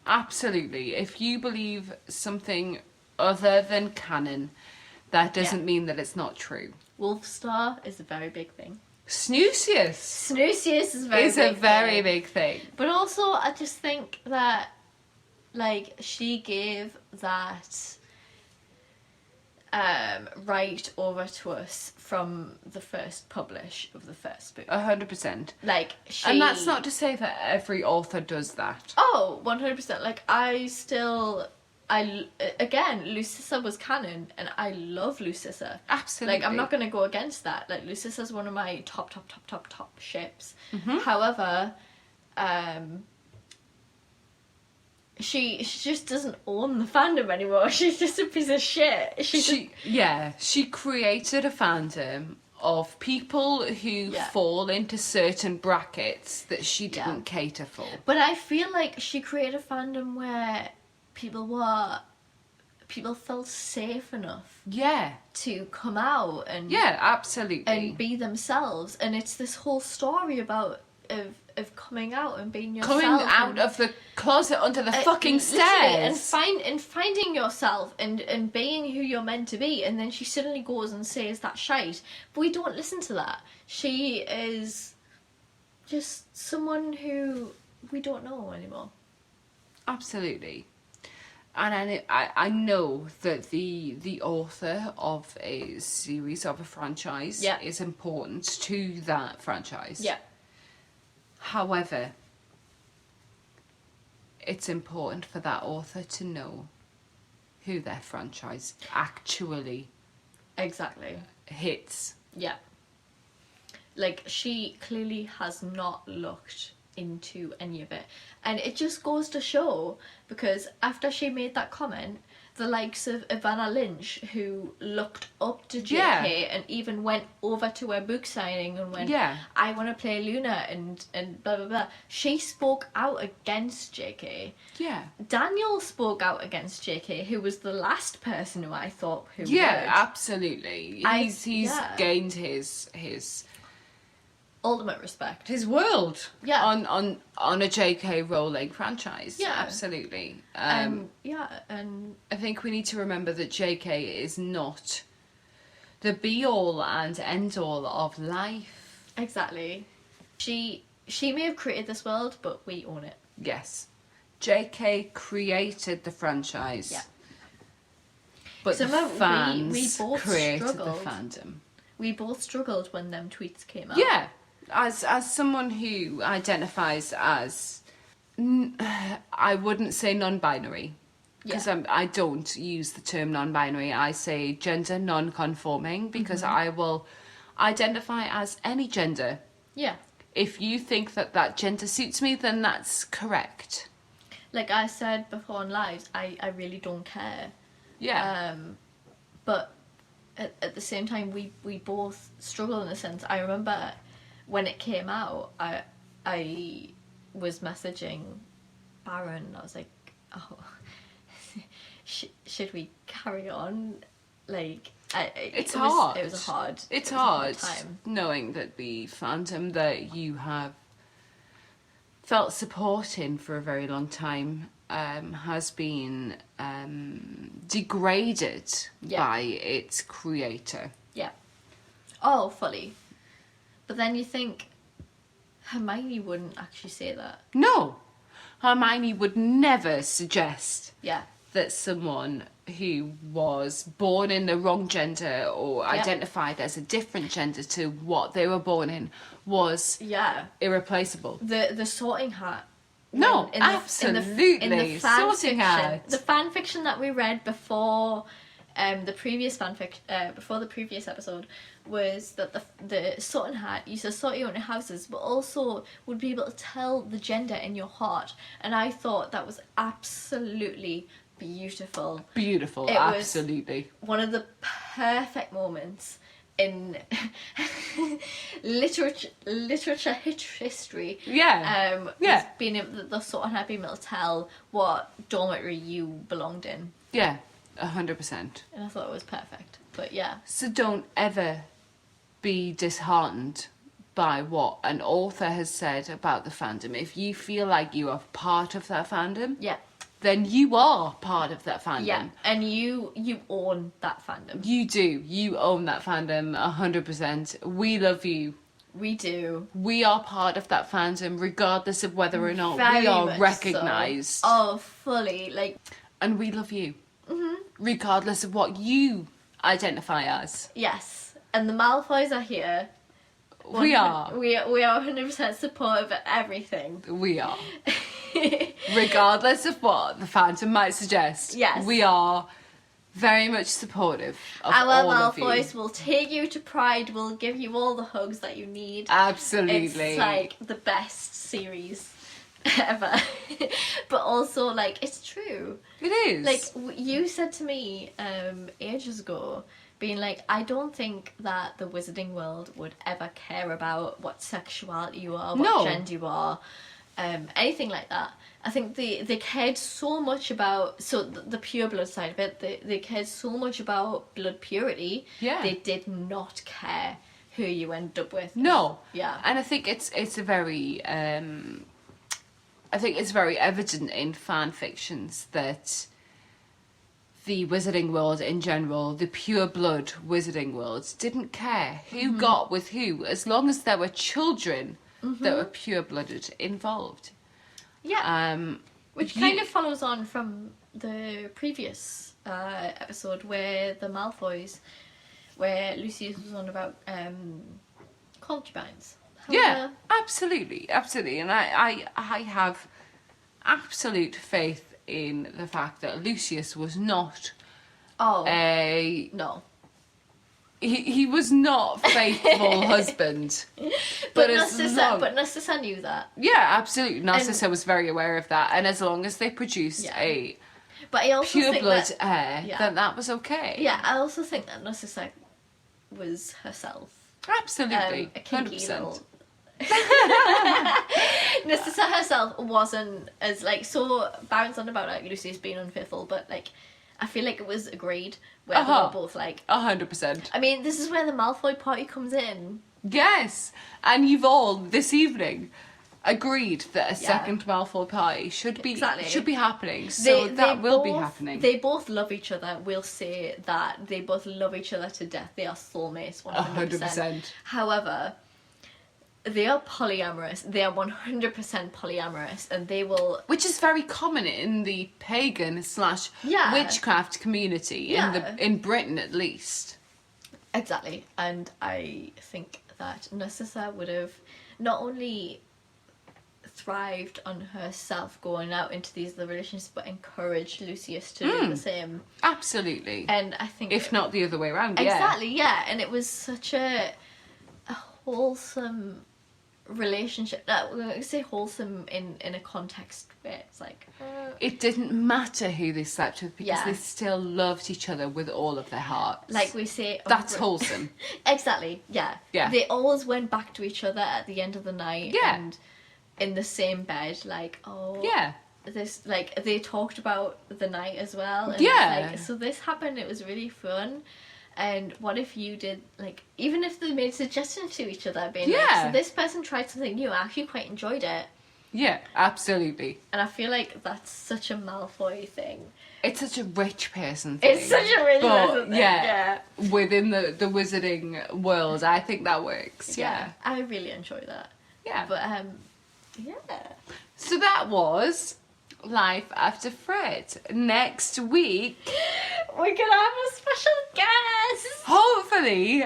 Absolutely. If you believe something other than canon, that doesn't mean that it's not true.
Wolfstar is a very big thing.
Snoozius
Snoozius is
a very big thing.
But also, I just think that, like, she gave that right over to us from the first publish of the first book.
100%.
Like,
And that's not to say that every author does that.
Oh, 100%. Like, again, Lucissa was canon, and I love Lucissa.
Absolutely.
Like, I'm not going to go against that. Like, Lucissa's one of my top ships. However, she just doesn't own the fandom anymore. She's just a piece of shit.
She created a fandom of people who fall into certain brackets that she didn't cater for.
But I feel like she created a fandom where people felt safe enough to come out and
absolutely,
and be themselves. And it's this whole story about of coming out and being yourself,
coming out of the closet under the fucking stairs,
and finding yourself and being who you're meant to be. And then she suddenly goes and says that shite, but we don't listen to that. She is just someone who we don't know anymore.
Absolutely. And I know that the author of a series, of a franchise, is important to that franchise.
Yeah.
However, it's important for that author to know who their franchise actually hits.
Yeah. Like, she clearly has not looked into any of it. And it just goes to show, because after she made that comment, the likes of Ivana Lynch, who looked up to JK and even went over to her book signing and went, I want to play Luna and blah blah blah. She spoke out against JK. Yeah. Daniel spoke out against JK, who was the last person who I thought would.
Absolutely. He's gained his
ultimate respect,
his world on a J.K. Rowling franchise. Absolutely. And I think we need to remember that J.K. is not the be all and end all of life.
Exactly. She may have created this world, but we own it.
Yes. J.K. created the franchise. But the fans we both created struggled. The fandom.
We both struggled when them tweets came out.
Yeah. As someone who identifies as, I wouldn't say non-binary, because I don't use the term non-binary. I say gender non-conforming, because I will identify as any gender. Yeah. If you think that gender suits me, then that's correct.
Like I said before on lives, I really don't care. Yeah. But at the same time, we both struggle in a sense. I remember when it came out, I was messaging Baron. I was like, oh, should we carry on? Like,
it's hard.
It was hard.
It's hard time. Knowing that the fandom that you have felt support in for a very long time has been degraded by its creator. Yeah.
Oh, fully. But then you think Hermione wouldn't actually say that.
No. Hermione would never suggest that someone who was born in the wrong gender or identified as a different gender to what they were born in was irreplaceable.
The Sorting Hat.
No, absolutely.
In the
Sorting Hat.
The fan fiction that we read before the previous before the previous episode was that the Sorting Hat used to sort you out in houses, but also would be able to tell the gender in your heart. And I thought that was absolutely beautiful.
Beautiful, absolutely.
Was one of the perfect moments in literature history. Being able, the Sorting Hat being able to tell what dormitory you belonged in.
Yeah, 100%.
And I thought it was perfect. But yeah.
So don't ever be disheartened by what an author has said about the fandom. If you feel like you are part of that fandom, then you are part of that fandom.
Yeah, and you own that fandom.
You do. You own that fandom 100%. We love you.
We do.
We are part of that fandom, regardless of whether or not we are recognised.
So. Oh, fully. Like,
and we love you. Regardless of what you identify as.
Yes. And the Malfoys are here.
We are.
We are 100% supportive of everything.
We are. Regardless of what the Phantom might suggest.
Yes.
We are very much supportive of
Our
all of you.
Malfoys will take you to Pride, will give you all the hugs that you need.
Absolutely.
It's like the best series ever. But also, like, it's true.
It is.
Like, you said to me ages ago, being like, I don't think that the wizarding world would ever care about what sexuality you are, what gender you are, anything like that. I think they cared so much about, the pure blood side of it, they cared so much about blood purity.
Yeah.
They did not care who you end up with.
No.
Yeah.
And I think it's a very I think it's very evident in fan fictions that the wizarding world in general, the pure blood wizarding world, didn't care who got with who, as long as there were children that were pure blooded involved.
Yeah. Which kind of follows on from the previous episode where the Malfoys, where Lucius was on about concubines.
Yeah, absolutely. And I have absolute faith in the fact that Lucius was not
no.
He was not faithful husband.
But
as
Narcissa knew that.
Yeah, absolutely. Narcissa was very aware of that, and as long as they produced a
but I also
pure
think
blood
that,
heir, then that was okay.
Yeah, I also think that Narcissa was herself.
Absolutely,
A kinky
100%.
little... Narcissa herself wasn't as like, so Baron's on about like Lucius being unfaithful, but like I feel like it was agreed where they were both like
100%.
I mean, this is where the Malfoy party comes in.
Yes, and you've all this evening agreed that a second Malfoy party should be happening. So that will be happening.
They both love each other. We'll say that they both love each other to death. They are soulmates, 100%. However, they are polyamorous. They are 100% polyamorous, and they will...
Which is very common in the pagan / witchcraft community, in Britain at least.
Exactly. And I think that Narcissa would have not only thrived on herself going out into these other relationships, but encouraged Lucius to do the same.
Absolutely.
And I think...
If not the other way around,
Exactly, yeah. And it was such a wholesome relationship. We're going to say wholesome in a context where it's like...
It didn't matter who they slept with because they still loved each other with all of their hearts.
Like we say...
That's wholesome.
Exactly, yeah.
Yeah.
They always went back to each other at the end of the night.
Yeah.
And in the same bed, like,
Yeah.
This, like, they talked about the night as well. And
Yeah.
like, so this happened, it was really fun. And what if you did, like, even if they made suggestions to each other, being like, so this person tried something new, I actually quite enjoyed it.
Yeah, absolutely.
And I feel like that's such a Malfoy thing.
It's such a rich person thing.
It's such a rich person thing,
yeah. Within the wizarding world, I think that works, yeah.
I really enjoy that.
Yeah.
But, yeah.
So that was Life After Fred. Next week...
We're gonna have a special guest.
Hopefully,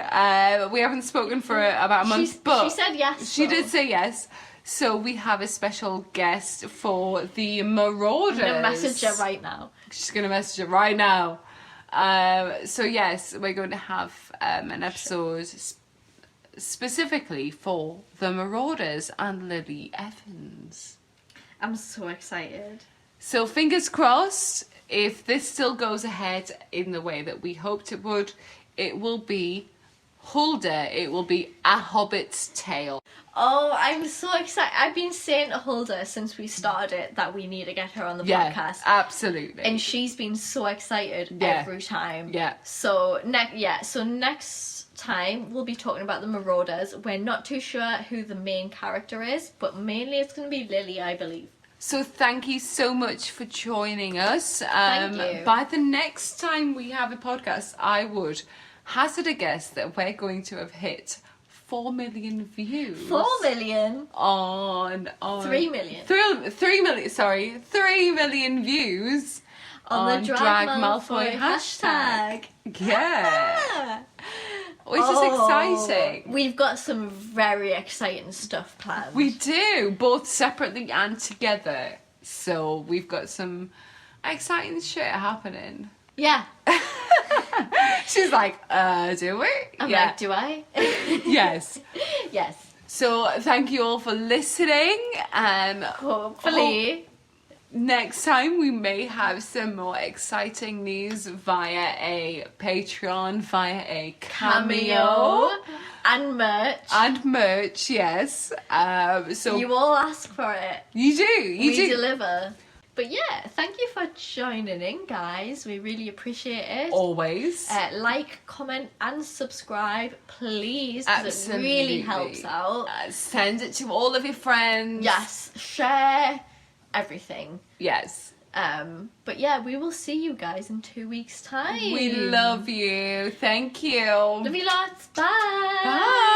we haven't spoken for about a month, but
she said yes.
She did say yes. So we have a special guest for the Marauders.
I'm gonna message her right now.
She's gonna message her right now. So yes, we're going to have an episode specifically for the Marauders and Lily Evans.
I'm so excited.
So fingers crossed. If this still goes ahead in the way that we hoped it would, it will be Hulda. It will be A Hobbit's Tale.
Oh, I'm so excited. I've been saying to Hulda since we started it that we need to get her on the podcast.
Absolutely.
And she's been so excited every time.
Yeah.
So next time we'll be talking about the Marauders. We're not too sure who the main character is, but mainly it's going to be Lily, I believe.
So thank you so much for joining us.
Thank you.
By the next time we have a podcast, I would hazard a guess that we're going to have hit 4 million views.
4 million?
On
3 million.
3 million, sorry. 3 million views
on the Drag Malfoy hashtag.
Yeah. Which is exciting.
We've got some very exciting stuff planned.
We do, both separately and together. So we've got some exciting shit happening.
Yeah.
She's like, do we?
I'm like, do I?
Yes.
Yes.
So thank you all for listening.
Hopefully.
Next time we may have some more exciting news via a Patreon, via a cameo.
And merch.
And merch, yes. So
you all ask for it.
You do. We
deliver. But yeah, thank you for joining in, guys. We really appreciate it.
Always.
Like, comment, and subscribe, please, because it really helps out.
Send it to all of your friends.
Yes, share everything.
Yes.
But yeah, we will see you guys in 2 weeks' time.
We love you. Thank you.
Love you lots. Bye.
Bye.